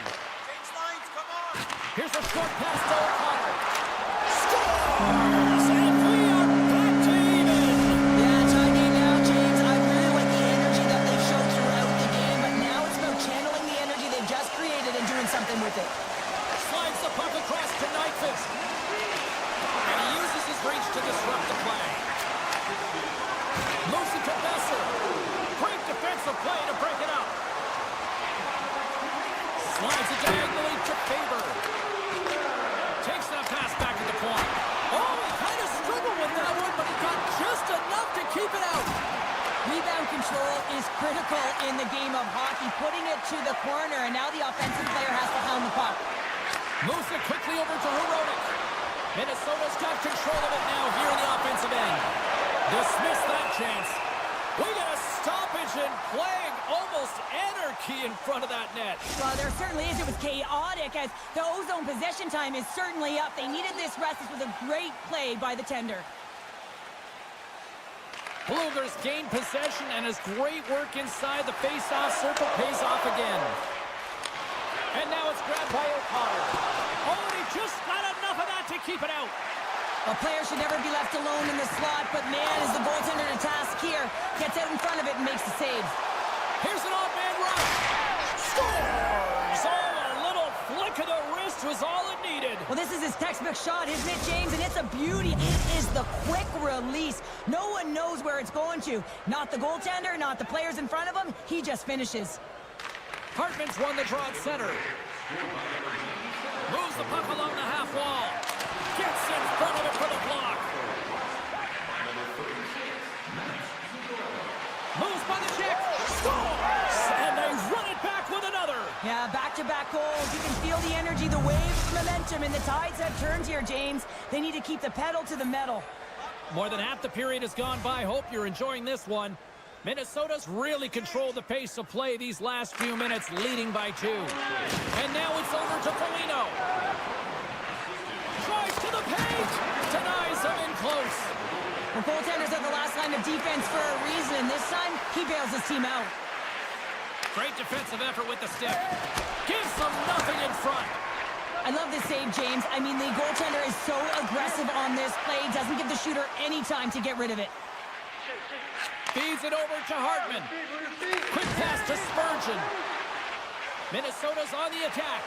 A: Here's a short pass to O'Connor. Scores! And we are back to even.
B: Yeah, tie game now, James. I really like the energy that they've showed throughout the game, but now it's about channeling the energy they've just created and doing something with it.
A: Slides the puck across to Nyquist. And he uses his reach to disrupt the play. Moves it to Besser. Great defensive play to break it up. Slides it diagonally to Faber. Takes that pass back to the point. Oh, he kind of struggled with that one, but he got just enough to keep it out.
B: Rebound control is critical in the game of hockey, putting it to the corner, and now the offensive player has to hound the puck.
A: Moves it quickly over to Herodic. Minnesota's got control of it now here in the offensive end. Dismiss that chance. We got a stoppage in playing. Almost anarchy in front of that net.
B: Well, there certainly is. It was chaotic as the ozone possession time is certainly up. They needed this rest. This was a great play by the tender.
A: Blueger's gained possession, and his great work inside the face-off circle pays off again. And now it's grabbed by O'Connor. Oh, and he just got enough of that to keep it out.
B: A player should never be left alone in the slot, but man, is the goaltender to task here. Gets out in front of it and makes the save.
A: Here's an off-man rush. Scores! Oh, a little flick of the wrist was all it needed.
B: Well, this is his textbook shot, isn't it, James? And it's a beauty. It is the quick release. No one knows where it's going to. Not the goaltender, not the players in front of him. He just finishes.
A: Hartman's won the draw at center. Moves the puck along the half wall. Gets in front of it for the block. Moves by the check. Scores! And they run it back with another.
B: Yeah, back-to-back goals. You can feel the energy, the waves of momentum, and the tides have turned here, James. They need to keep the pedal to the metal.
A: More than half the period has gone by. Hope you're enjoying this one. Minnesota's really controlled the pace of play these last few minutes, leading by 2. And now it's over to Foligno. Tries to the paint. Denies him in close.
B: The goaltenders are the last line of defense for a reason. This time, he bails his team out.
A: Great defensive effort with the stick. Gives them nothing in front.
B: I love this save, James. I mean, the goaltender is so aggressive on this play. Doesn't give the shooter any time to get rid of it.
A: Feeds it over to Hartman. Quick pass to Spurgeon. Minnesota's on the attack.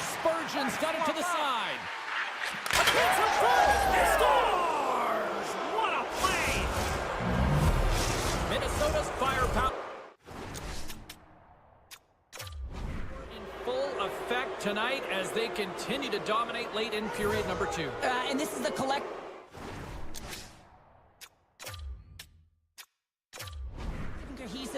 A: Spurgeon's got it to the side. Against the front. Scores! What a play! Minnesota's firepower tonight as they continue to dominate late in period number 2.
B: And this is the cohesive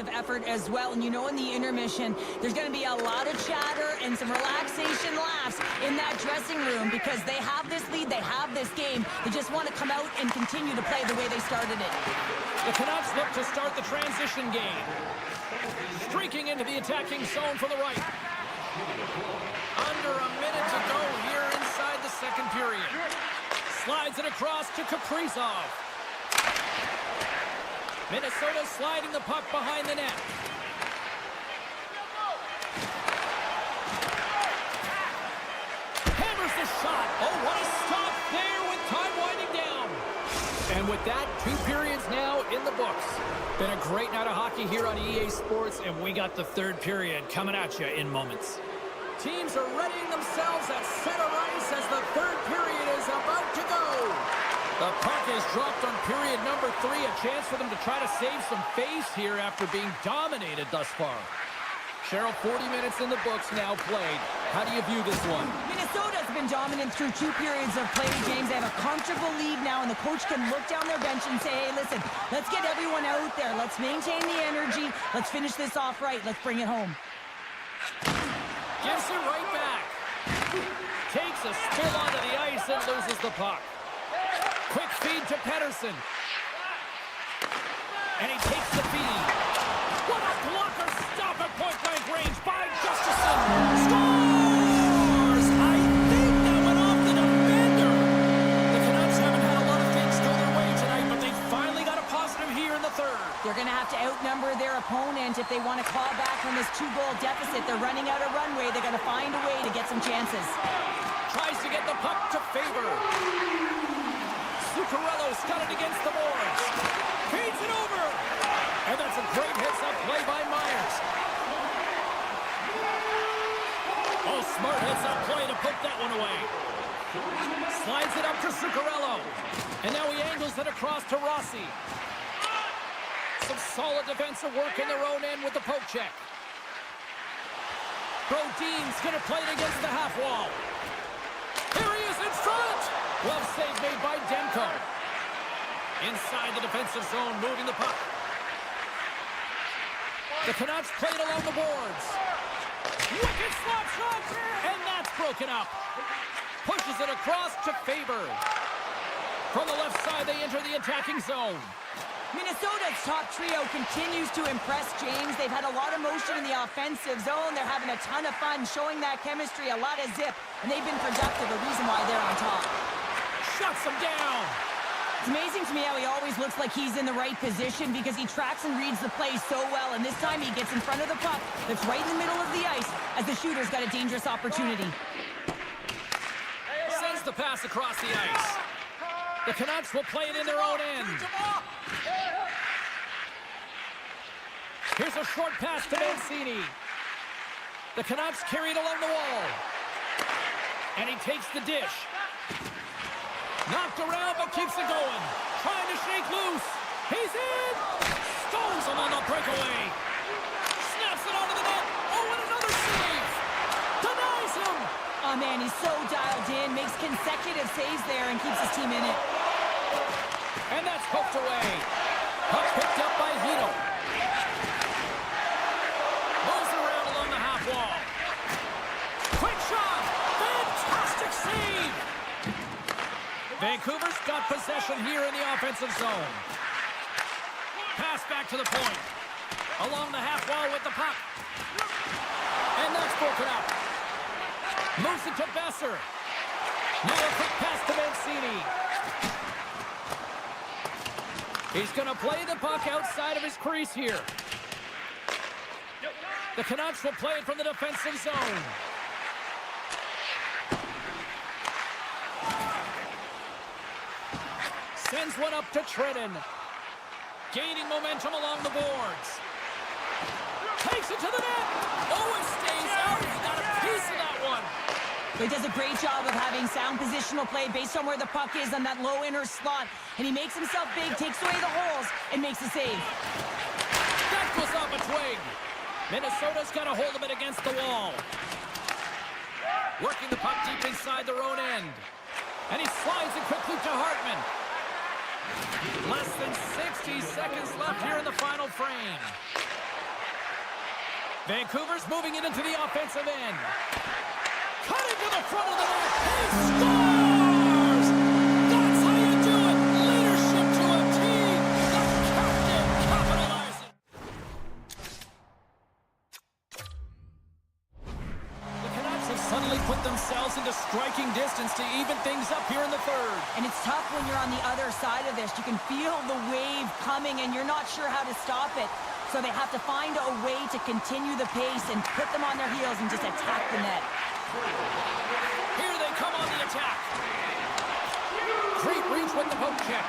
B: effort as well. And you know, in the intermission, there's going to be a lot of chatter and some relaxation laughs in that dressing room because they have this lead, they have this game. They just want to come out and continue to play the way they started it.
A: The Canucks look to start the transition game. Streaking into the attacking zone from the right. Under a minute to go here inside the second period. Slides it across to Kaprizov. Minnesota sliding the puck behind the net. Hammers the shot. Oh, what a stop there with time winding down. And with that, 2 periods now in the books. Been a great night of hockey here on EA Sports, and we got the third period coming at you in moments. Teams are readying themselves at center ice as the third period is about to go. The puck is dropped on period number 3. A chance for them to try to save some face here after being dominated thus far. Cheryl, 40 minutes in the books now played. How do you view this one?
B: Minnesota's been dominant through 2 periods of play, James. They have a comfortable lead now, and the coach can look down their bench and say, hey, listen, let's get everyone out there. Let's maintain the energy. Let's finish this off right. Let's bring it home.
A: Gives it right back. Takes a spill onto the ice and loses the puck. Quick feed to Pettersson. And he takes the feed. What a blocker stop at point-blank range by Gustafsson. Scores! I think that went off the defender. The Canucks haven't had a lot of things go their way tonight, but they finally got a positive here in the third.
B: They're going to have to outnumber their opponent if they want to claw back from this 2-goal deficit. They're running out of runway. They're going to find a way to get some chances.
A: Tries to get the puck to Faber. Zuccarello's got it against the boards. Feeds it over. And that's a great heads-up play by Myers. Oh, smart heads-up play to put that one away. Slides it up to Zuccarello. And now he angles it across to Rossi. Some solid defensive work in their own end with the poke check. Brodin's going to play it against the half wall. Here he is in front. Glove save made by Demko. Inside the defensive zone, moving the puck. The Canucks play it along the boards. Wicked slap shot, and that's broken up. Pushes it across to Faber. From the left side, they enter the attacking zone.
B: Minnesota's top trio continues to impress, James. They've had a lot of motion in the offensive zone. They're having a ton of fun, showing that chemistry, a lot of zip, and they've been productive, a reason why they're on top.
A: Shuts them down.
B: It's amazing to me how he always looks like he's in the right position because he tracks and reads the play so well, and this time he gets in front of the puck that's right in the middle of the ice as the shooter's got a dangerous opportunity.
A: Sends the pass across the ice. The Canucks will play it in their own end. Here's a short pass to Mancini. The Canucks carry it along the wall. And he takes the dish. Knocked around, but keeps it going. Trying to shake loose. He's in. Stones him on the breakaway. Snaps it onto the net. Oh, and another save. Denies him.
B: Oh, man, he's so dialed in. Makes consecutive saves there and keeps his team in it.
A: And that's poked away. Puck picked up by Hito. Moves around along the half wall. Quick shot. Fantastic save. Vancouver's got possession here in the offensive zone. Pass back to the point. Along the half wall with the puck. And that's broken up. Moves it to Besser. Now a quick pass to Mancini. He's going to play the puck outside of his crease here. The Canucks will play it from the defensive zone. Sends one up to Trenton. Gaining momentum along the boards. Takes it to the net. Oh, it stays out. He got a piece of that one.
B: He does a great job of having sound positional play based on where the puck is on that low inner slot. And he makes himself big, takes away the holes, and makes a save.
A: That goes off a twig. Minnesota's got a hold of it against the wall. Working the puck deep inside their own end. And he slides it quickly to Hartman. Less than 60 seconds left here in the final frame. Vancouver's moving it into the offensive end. Cutting to the front of the net. He scores! That's how you do it. Leadership to a team. The captain capitalizing. The Canucks have suddenly put themselves into striking distance to even things up here in the third.
B: And it's tough when you're on the other side of this. You can feel the wave coming, and you're not sure how to stop it. So they have to find a way to continue the pace and put them on their heels and just attack the net.
A: Here they come on the attack. Great reach with the poke check.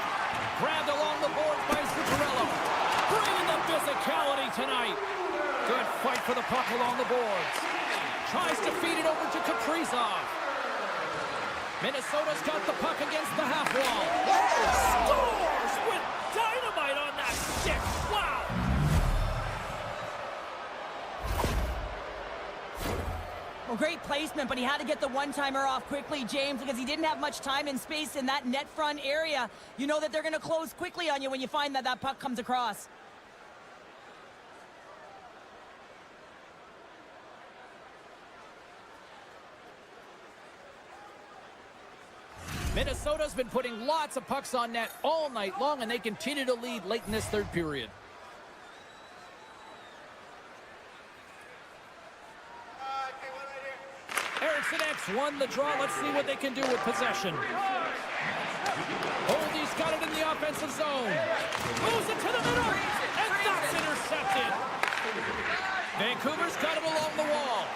A: Grabbed along the boards by Zuccarello. Bringing the physicality tonight. Good fight for the puck along the boards. Tries to feed it over to Kaprizov. Minnesota's got the puck against the half wall. Scores with dynamite on that stick. Wow.
B: Well, great placement, but he had to get the one-timer off quickly, James, because he didn't have much time and space in that net front area. You know that they're going to close quickly on you when you find that that puck comes across.
A: Minnesota's been putting lots of pucks on net all night long, and they continue to lead late in this third period. Eriksson X won the draw. Let's see what they can do with possession. Oldie's got it in the offensive zone. Moves it to the middle, and that's intercepted. Vancouver's got it along the wall.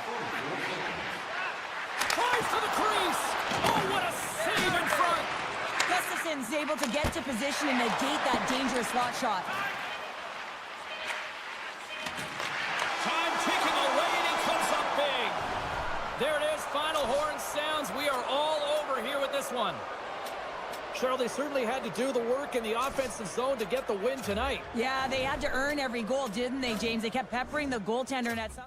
A: Tries to the crease. Oh, what a save in front.
B: Gustafson's able to get to position and negate that dangerous slot shot.
A: Time ticking away, and he comes up big. There it is, final horn sounds. We are all over here with this one. Cheryl, they certainly had to do the work in the offensive zone to get the win tonight.
B: Yeah, they had to earn every goal, didn't they, James? They kept peppering the goaltender, and at some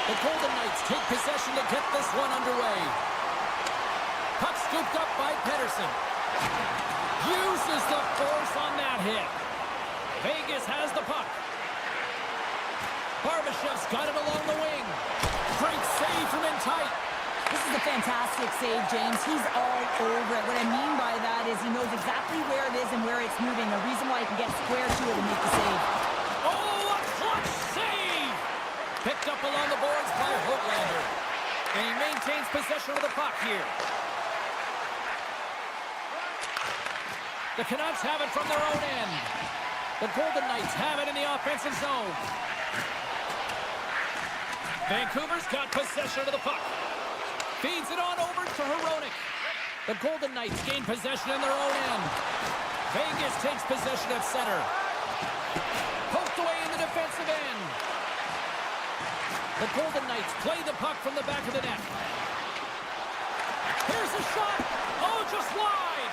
A: The Golden Knights take possession to get this one underway. Puck scooped up by Pettersson. Uses the force on that hit. Vegas has the puck. Barbashev's got it along the wing. Great save from in tight.
B: This is a fantastic save, James. He's all over it. What I mean by that is he knows exactly where it is and where it's moving. A reason why he can get square to it and make the save.
A: Oh, a clutch save! Picked up along the boards by Hoaglander. And he maintains possession of the puck here. The Canucks have it from their own end. The Golden Knights have it in the offensive zone. Vancouver's got possession of the puck. Feeds it on over to Hronek. The Golden Knights gain possession in their own end. Vegas takes possession at center. Poked away in the defensive end. The Golden Knights play the puck from the back of the net. Here's a shot. Oh, just wide.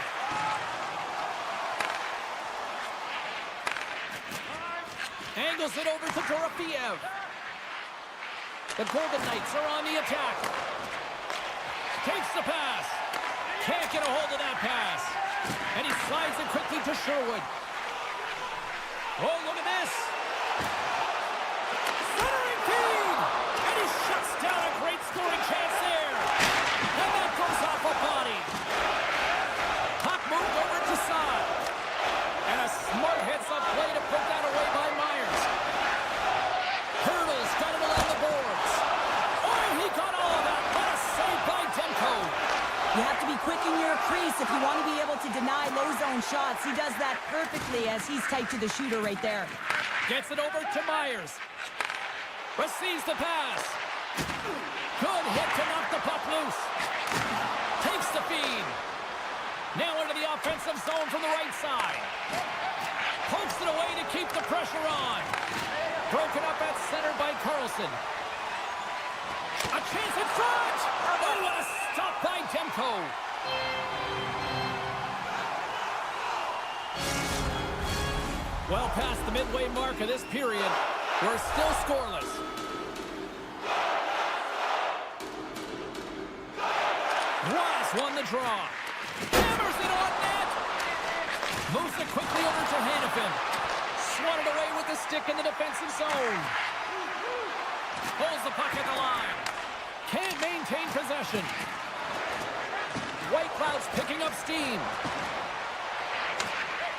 A: Angles it over to Dorofeev. The Golden Knights are on the attack. Takes the pass. Can't get a hold of that pass. And he slides it quickly to Sherwood. Oh, look at this. Centering feed. And he shuts down a great scoring chance there. And that goes off a body. Puck moved over to Saad. And a smart heads-up play to put that away by Myers. Hurdles got it along the boards. Oh, he got all of that. What a save by Demko.
B: You have to be quick in your crease if you want to be able to deny low zone shots. He does that perfectly as he's tight to the shooter right there.
A: Gets it over to Myers. Receives the pass. Good hit to knock the puck loose. Takes the feed. Now into the offensive zone from the right side. Pokes it away to keep the pressure on. Broken up at center by Carlson. A chance in front! Oh, what a stop by Demko! Well past the midway mark of this period, we're still scoreless. Ross won the draw. Hammers it on net! Moves it quickly over to Hanifin. Swatted away with the stick in the defensive zone. Pulls the puck at the line. Can't maintain possession. White Cloud's picking up steam.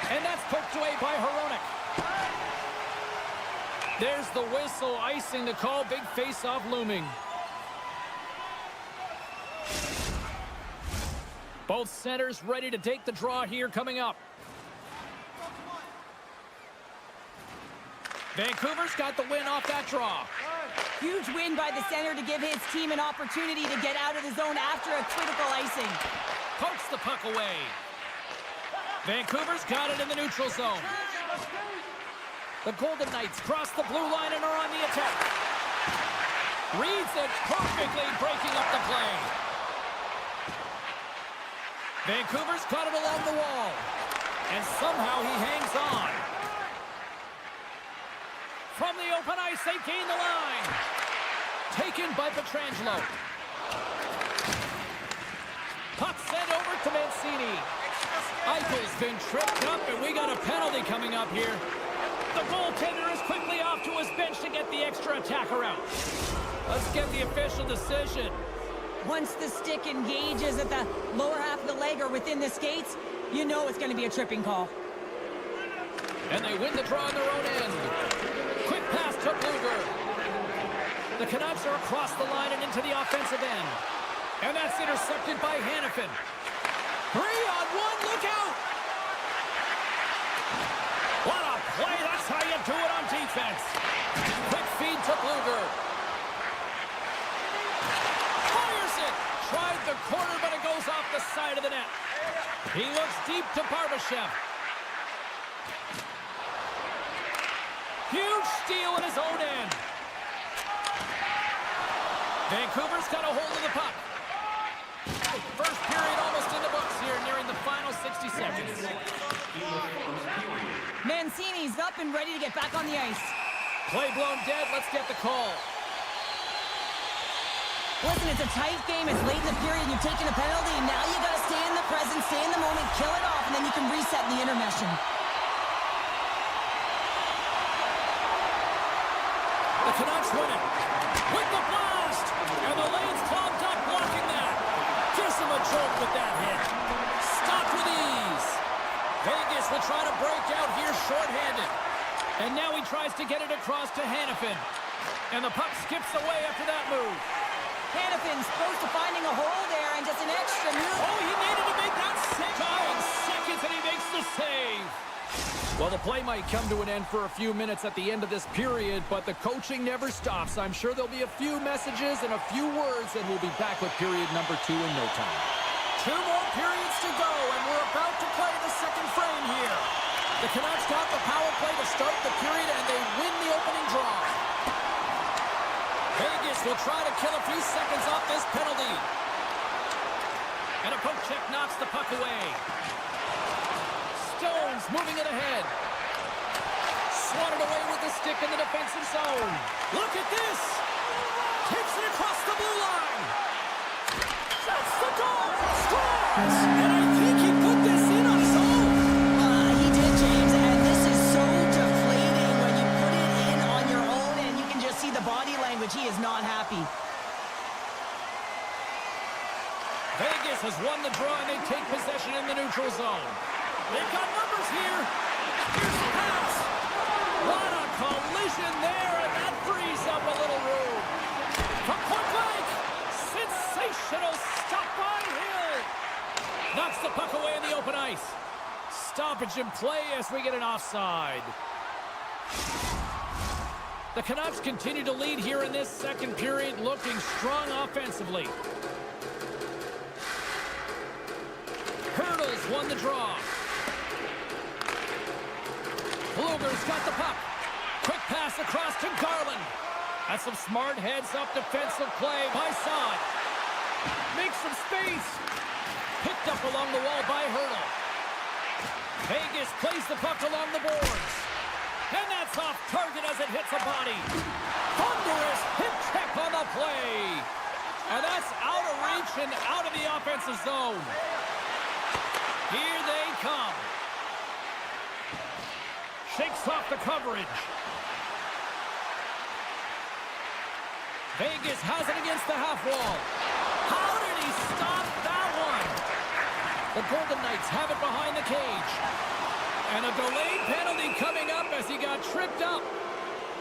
A: And that's poked away by Hronek. There's the whistle, icing the call. Big face-off looming. Both centers ready to take the draw here coming up. Vancouver's got the win off that draw.
B: Huge win by the center to give his team an opportunity to get out of the zone after a critical icing.
A: Pokes the puck away. Vancouver's got it in the neutral zone. The Golden Knights cross the blue line and are on the attack. Reads it perfectly, breaking up the play. Vancouver's got it along the wall. And somehow he hangs on. From the open ice, they gain the line. Taken by Pietrangelo. Puck sent over to Mancini. Eichel's been tripped up, and we got a penalty coming up here. The goaltender is quickly off to his bench to get the extra attacker out. Let's get the official decision.
B: Once the stick engages at the lower half of the leg or within the skates, you know it's going to be a tripping call.
A: And they win the draw on their own end. Quick pass to Bluger. The Canucks are across the line and into the offensive end. And that's intercepted by Hanifin. 3-on-1, look out! What a play, that's how you do it on defense. Quick feed to Bluger. Fires it! Tried the corner, but it goes off the side of the net. He looks deep to Barbashev. Huge steal in his own end. Vancouver's got a hold of the puck. First period almost in the books here, nearing the final 60 seconds.
B: Mancini's up and ready to get back on the ice.
A: Play blown dead, let's get the call.
B: Listen, it's a tight game. It's late in the period. You're taking a penalty. Now you got to stay in the present, stay in the moment, kill it off, and then you can reset in the intermission.
A: The Canucks win it with the blast, and the lane's clogged up blocking that. Gives him a jolt with that hit. Stopped with ease. Vegas will try to break out here shorthanded. And now he tries to get it across to Hanifin. And the puck skips away after that move.
B: Hanifin's close to finding a hole there, and just an extra move.
A: Oh, he needed to make that seconds, and he makes the save. Well, the play might come to an end for a few minutes at the end of this period, but the coaching never stops. I'm sure there'll be a few messages and a few words, and we'll be back with period number 2 in no time. 2 more periods to go, and we're about to play the second frame here. The Canucks got the power play to start the period, and they win the opening draw. Vegas will try to kill a few seconds off this penalty. And a poke check knocks the puck away. Stones moving it ahead. Swatted away with the stick in the defensive zone. Look at this. Takes it across the blue line. Shoots the goal. Scores. And I think he put this in on his own.
B: He did, James, and this is so deflating when you put it in on your own, and you can just see the body language. He is not happy.
A: Vegas has won the draw, and they take possession in the neutral zone. They've got numbers here. Here's the pass. What a collision there, and that frees up a little room. From point blank. Sensational stop by Hill. Knocks the puck away in the open ice. Stoppage in play as we get an offside. The Canucks continue to lead here in this second period, looking strong offensively. Hurdles won the draw. Blueger's got the puck. Quick pass across to Garland. That's some smart heads-up defensive play by Saad. Makes some space. Picked up along the wall by Hurdle. Vegas plays the puck along the boards. And that's off target as it hits a body. Thunderous hip check on the play. And that's out of reach and out of the offensive zone. Here they come. Shakes off the coverage. Vegas has it against the half wall. How did he stop that one? The Golden Knights have it behind the cage. And a delayed penalty coming up as he got tripped up.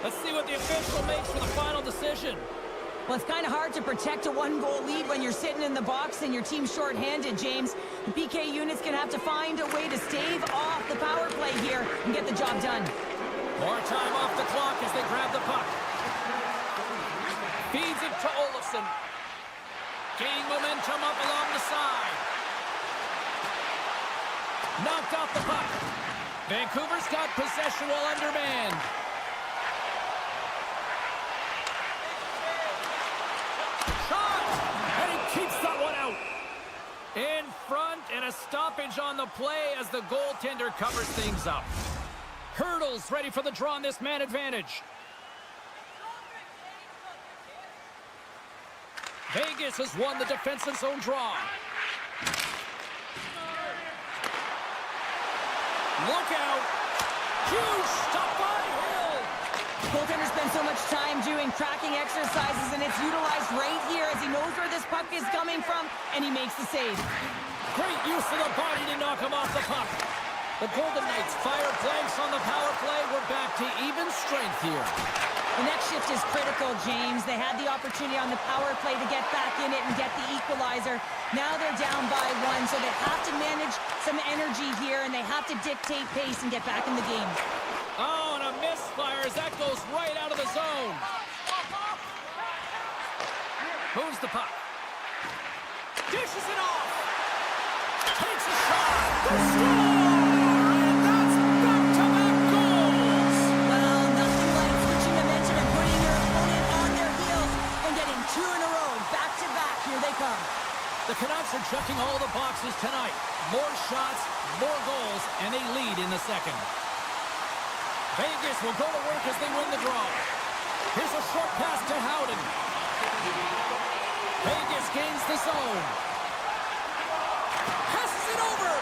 A: Let's see what the official makes for the final decision.
B: Well, it's kind of hard to protect a 1-goal lead when you're sitting in the box and your team's shorthanded, James. The PK unit's going to have to find a way to stave off the power play here and get the job done.
A: More time off the clock as they grab the puck. Feeds it to Olofsson. Gaining momentum up along the side. Knocked off the puck. Vancouver's got possession while undermanned. Keeps that one out. In front, and a stoppage on the play as the goaltender covers things up. Hurdles ready for the draw on this man advantage. Vegas has won the defensive zone draw. Look out. Huge stop by Hill.
B: Goaltender spends so much time doing tracking exercises, and it's utilized right here as he knows where this puck is coming from, and he makes the save.
A: Great use of the body to knock him off the puck. The Golden Knights fire blanks on the power play. We're back to even strength here.
B: The next shift is critical, James. They had the opportunity on the power play to get back in it and get the equalizer. Now they're down by 1, so they have to manage some energy here, and they have to dictate pace and get back in the game.
A: Oh, and a misfire as that goes right out of the zone. Moves the puck. Dishes it off. Takes a shot. The score! And that's back-to-back goals.
B: Well, nothing like switching momentum and putting your opponent on their heels and getting 2 in a row. Back-to-back. Here they come.
A: The Canucks are checking all the boxes tonight. More shots, more goals, and they lead in the second. Vegas will go to work as they win the draw. Here's a short pass to Howden. Vegas gains the zone. Passes it over.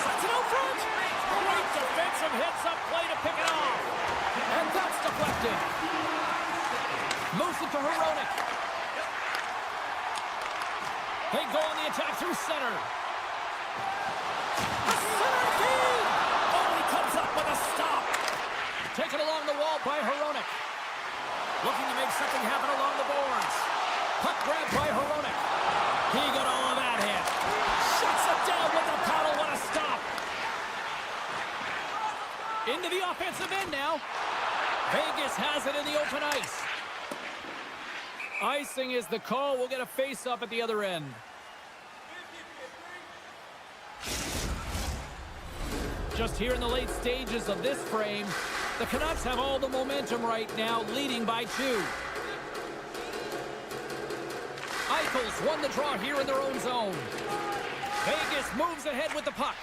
A: Sets it out front. Great defensive hits up play to pick it off. And that's deflected. Moves it to Hronek. They go on the attack through center. A center feed! Oh, he comes up with a stop. Taken along the wall by Hronek. Looking to make something happen along the boards. Puck grabbed by Hronek. He got all of that hit. Shuts it down with the paddle. What a stop. Into the offensive end now. Vegas has it in the open ice. Icing is the call. We'll get a face-up at the other end. Just here in the late stages of this frame, the Canucks have all the momentum right now, leading by 2. Eichel's won the draw here in their own zone. Vegas moves ahead with the puck.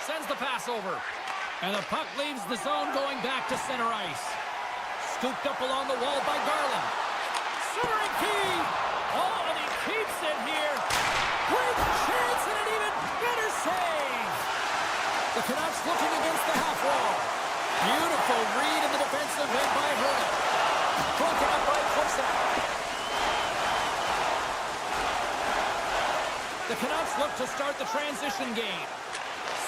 A: Sends the pass over. And the puck leaves the zone going back to center ice. Scooped up along the wall by Garland. Centering key. Oh, and he keeps it here. Great chance and an even better save. The Canucks looking against the half wall. Beautiful read in the defensive end by Hronek. Broken up by Klipsack. The Canucks look to start the transition game.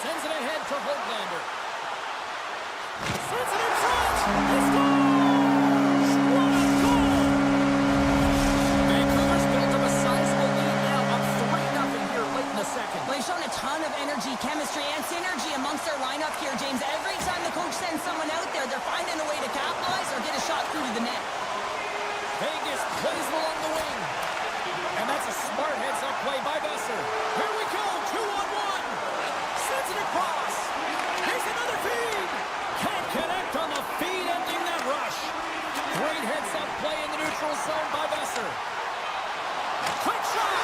A: Sends it ahead to Höglander. Sends it in front. He scores! What a goal! Vancouver's built up a sizable lead now, up 3-0 here late in the second.
B: Well, they've shown a ton of energy, chemistry, and synergy amongst their lineup here, James. Every time the coach sends someone out there, they're finding a way to capitalize or get a shot through to the net.
A: Vegas plays along the wing. And that's a smart heads-up play by Besser. Here we go, 2-on-1. Sends it across. Here's another feed. Can't connect on the feed, ending that rush. Great heads-up play in the neutral zone by Besser. Quick shot.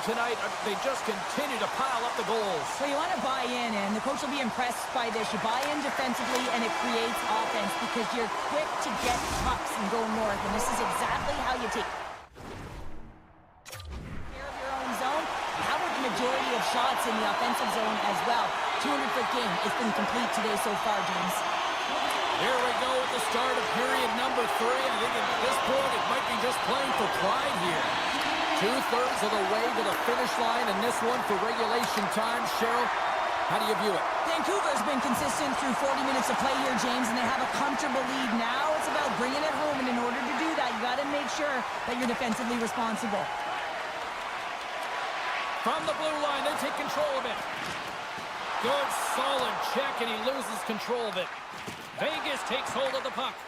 A: Tonight, they just continue to pile up the goals.
B: So you want to buy in, and the coach will be impressed by this. You buy in defensively, and it creates offense because you're quick to get pucks and go north, and this is exactly how you take care of your own zone. How about the majority of shots in the offensive zone as well? 200-foot game. It's been complete today so far, James.
A: Here we go at the start of period number 3. I think at this point it might be just playing for pride here. 2/3 of the way to the finish line, and this one for regulation time. Cheryl, how do you view it?
B: Vancouver's been consistent through 40 minutes of play here, James, and they have a comfortable lead. Now it's about bringing it home, and in order to do that, you got to make sure that you're defensively responsible.
A: From the blue line, they take control of it. Good, solid check, and he loses control of it. Vegas takes hold of the puck.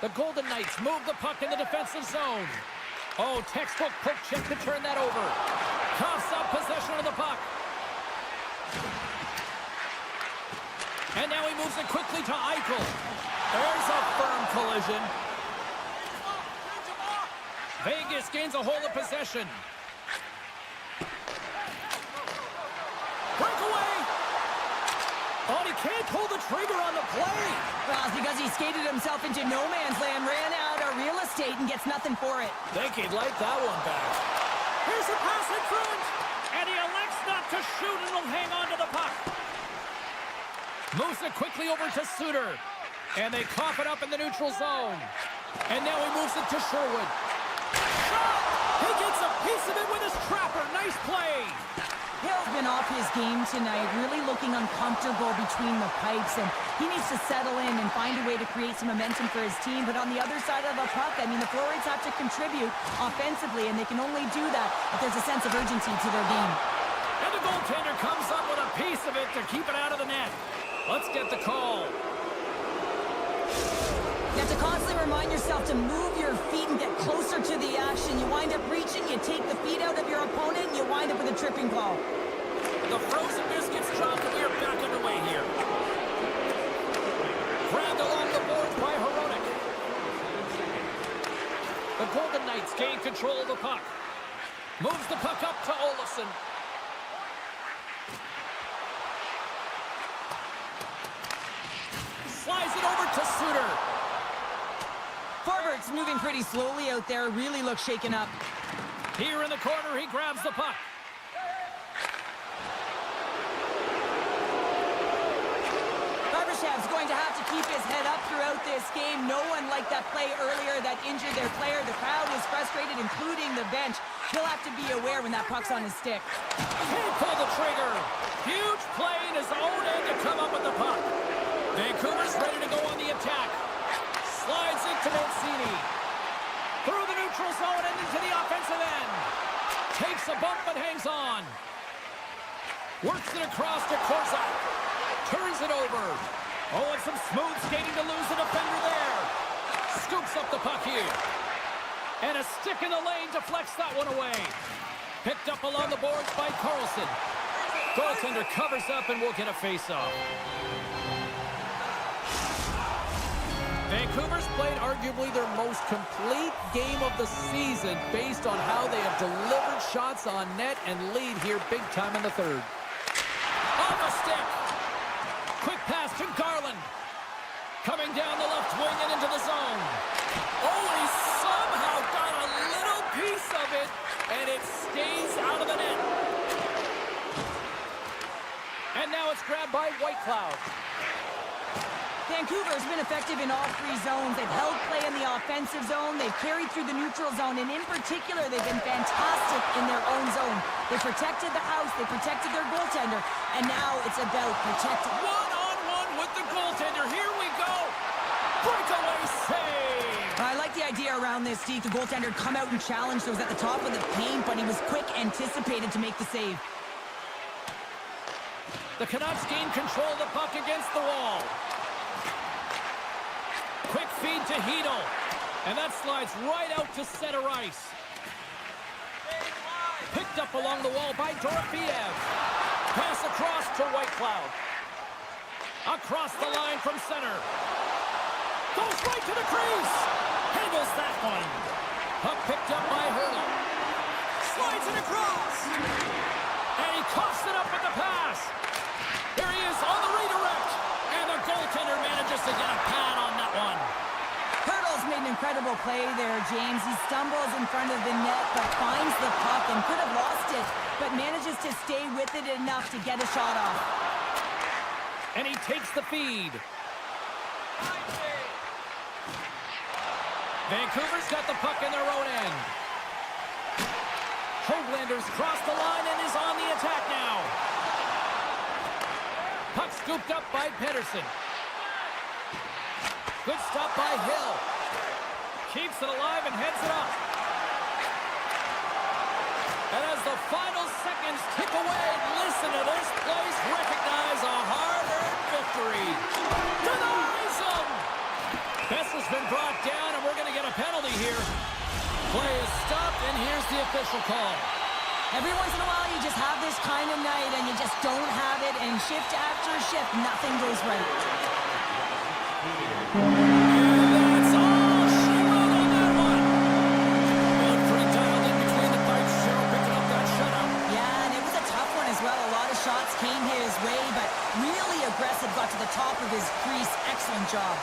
A: The Golden Knights move the puck in the defensive zone. Oh, textbook poke check to turn that over. Coughs up possession of the puck. And now he moves it quickly to Eichel. There's a firm collision. Vegas gains a hold of possession. Breakaway! Oh, he can't pull the trigger on the play.
B: Well, it's because he skated himself into no man's land, ran out of real estate, and gets nothing for it.
A: Think he'd like that one back. Here's a pass in front. And he elects not to shoot and will hang on to the puck. Moves it quickly over to Suter. And they cough it up in the neutral zone. And now he moves it to Sherwood. Shot! He gets a piece of it with his trapper. Nice play.
B: Hill's been off his game tonight, really looking uncomfortable between the pipes, and he needs to settle in and find a way to create some momentum for his team. But on the other side of the puck, I mean, the forwards have to contribute offensively, and they can only do that if there's a sense of urgency to their game.
A: And the goaltender comes up with a piece of it to keep it out of the net. Let's get the call.
B: You have to constantly remind yourself to move your feet and get closer to the action. You wind up reaching, you take the feet out of your opponent, and you wind up with a tripping call.
A: The frozen biscuits dropped, and we are back underway here. Grabbed along the boards by Hronek. The Golden Knights gain control of the puck. Moves the puck up to Olofsson. Slides it over to Suter.
B: Forwards moving pretty slowly out there. Really looks shaken up.
A: Here in the corner, he grabs the puck.
B: Barbashev's going to have to keep his head up throughout this game. No one liked that play earlier that injured their player. The crowd is frustrated, including the bench. He'll have to be aware when that puck's on his stick.
A: Can't pull the trigger. Huge play in his own end to come up with the puck. Vancouver's ready to go on the attack. Slides into Mancini. Through the neutral zone and into the offensive end. Takes a bump but hangs on. Works it across to Korzak. Turns it over. Oh, and some smooth skating to lose the defender there. Scoops up the puck here. And a stick in the lane deflects that one away. Picked up along the boards by Carlson. Goaltender covers up and will get a face-off. Vancouver's played arguably their most complete game of the season based on how they have delivered shots on net and lead here big time in the third. Off a stick. Quick pass to Garland. Coming down the left wing and into the zone. Oh, he somehow got a little piece of it, and it stays out of the net. And now it's grabbed by Whitecloud.
B: Vancouver's been effective in all three zones. They've held play in the offensive zone. They've carried through the neutral zone. And in particular, they've been fantastic in their own zone. They protected the house. They protected their goaltender. And now it's about protecting.
A: One-on-one with the goaltender. Here we go. Breakaway save.
B: I like the idea around this, Steve. The goaltender come out and challenge. So he was at the top of the paint, but he was quick, anticipated to make the save.
A: The Canucks gain control of the puck against the wall. Quick feed to Hedel. And that slides right out to center ice. Picked up along the wall by Dorofeev. Pass across to Whitecloud. Across the line from center. Goes right to the crease. Handles that one. Puck picked up by Hurdle. Slides it across. And he coughs it up with the pass. Here he is on the redirect. And the goaltender manages to get a pad on that one.
B: Hurdle's made an incredible play there, James. He stumbles in front of the net, but finds the puck and could have lost it, but manages to stay with it enough to get a shot off.
A: And he takes the feed. Vancouver's got the puck in their own end. Hoaglander's crossed the line and is on the attack now. Puck scooped up by Pedersen. Good stop by Hill. Keeps it alive and heads it up. And as the final seconds tick away, listen to this place recognize a hard-earned victory. Denies him! Best has been brought down, and we're going to get a penalty here. Play is stopped, and here's the official call.
B: Every once in a while, you just have this kind of night, and you just don't have it, and shift after shift, nothing goes right.
A: And that's all she wrote on that one. Well, pretty dialed in between the pipes. Cheryl picking up that shutout.
B: Yeah, and it was a tough one as well. A lot of shots came his way, but really aggressive, got to the top of his crease. Excellent job.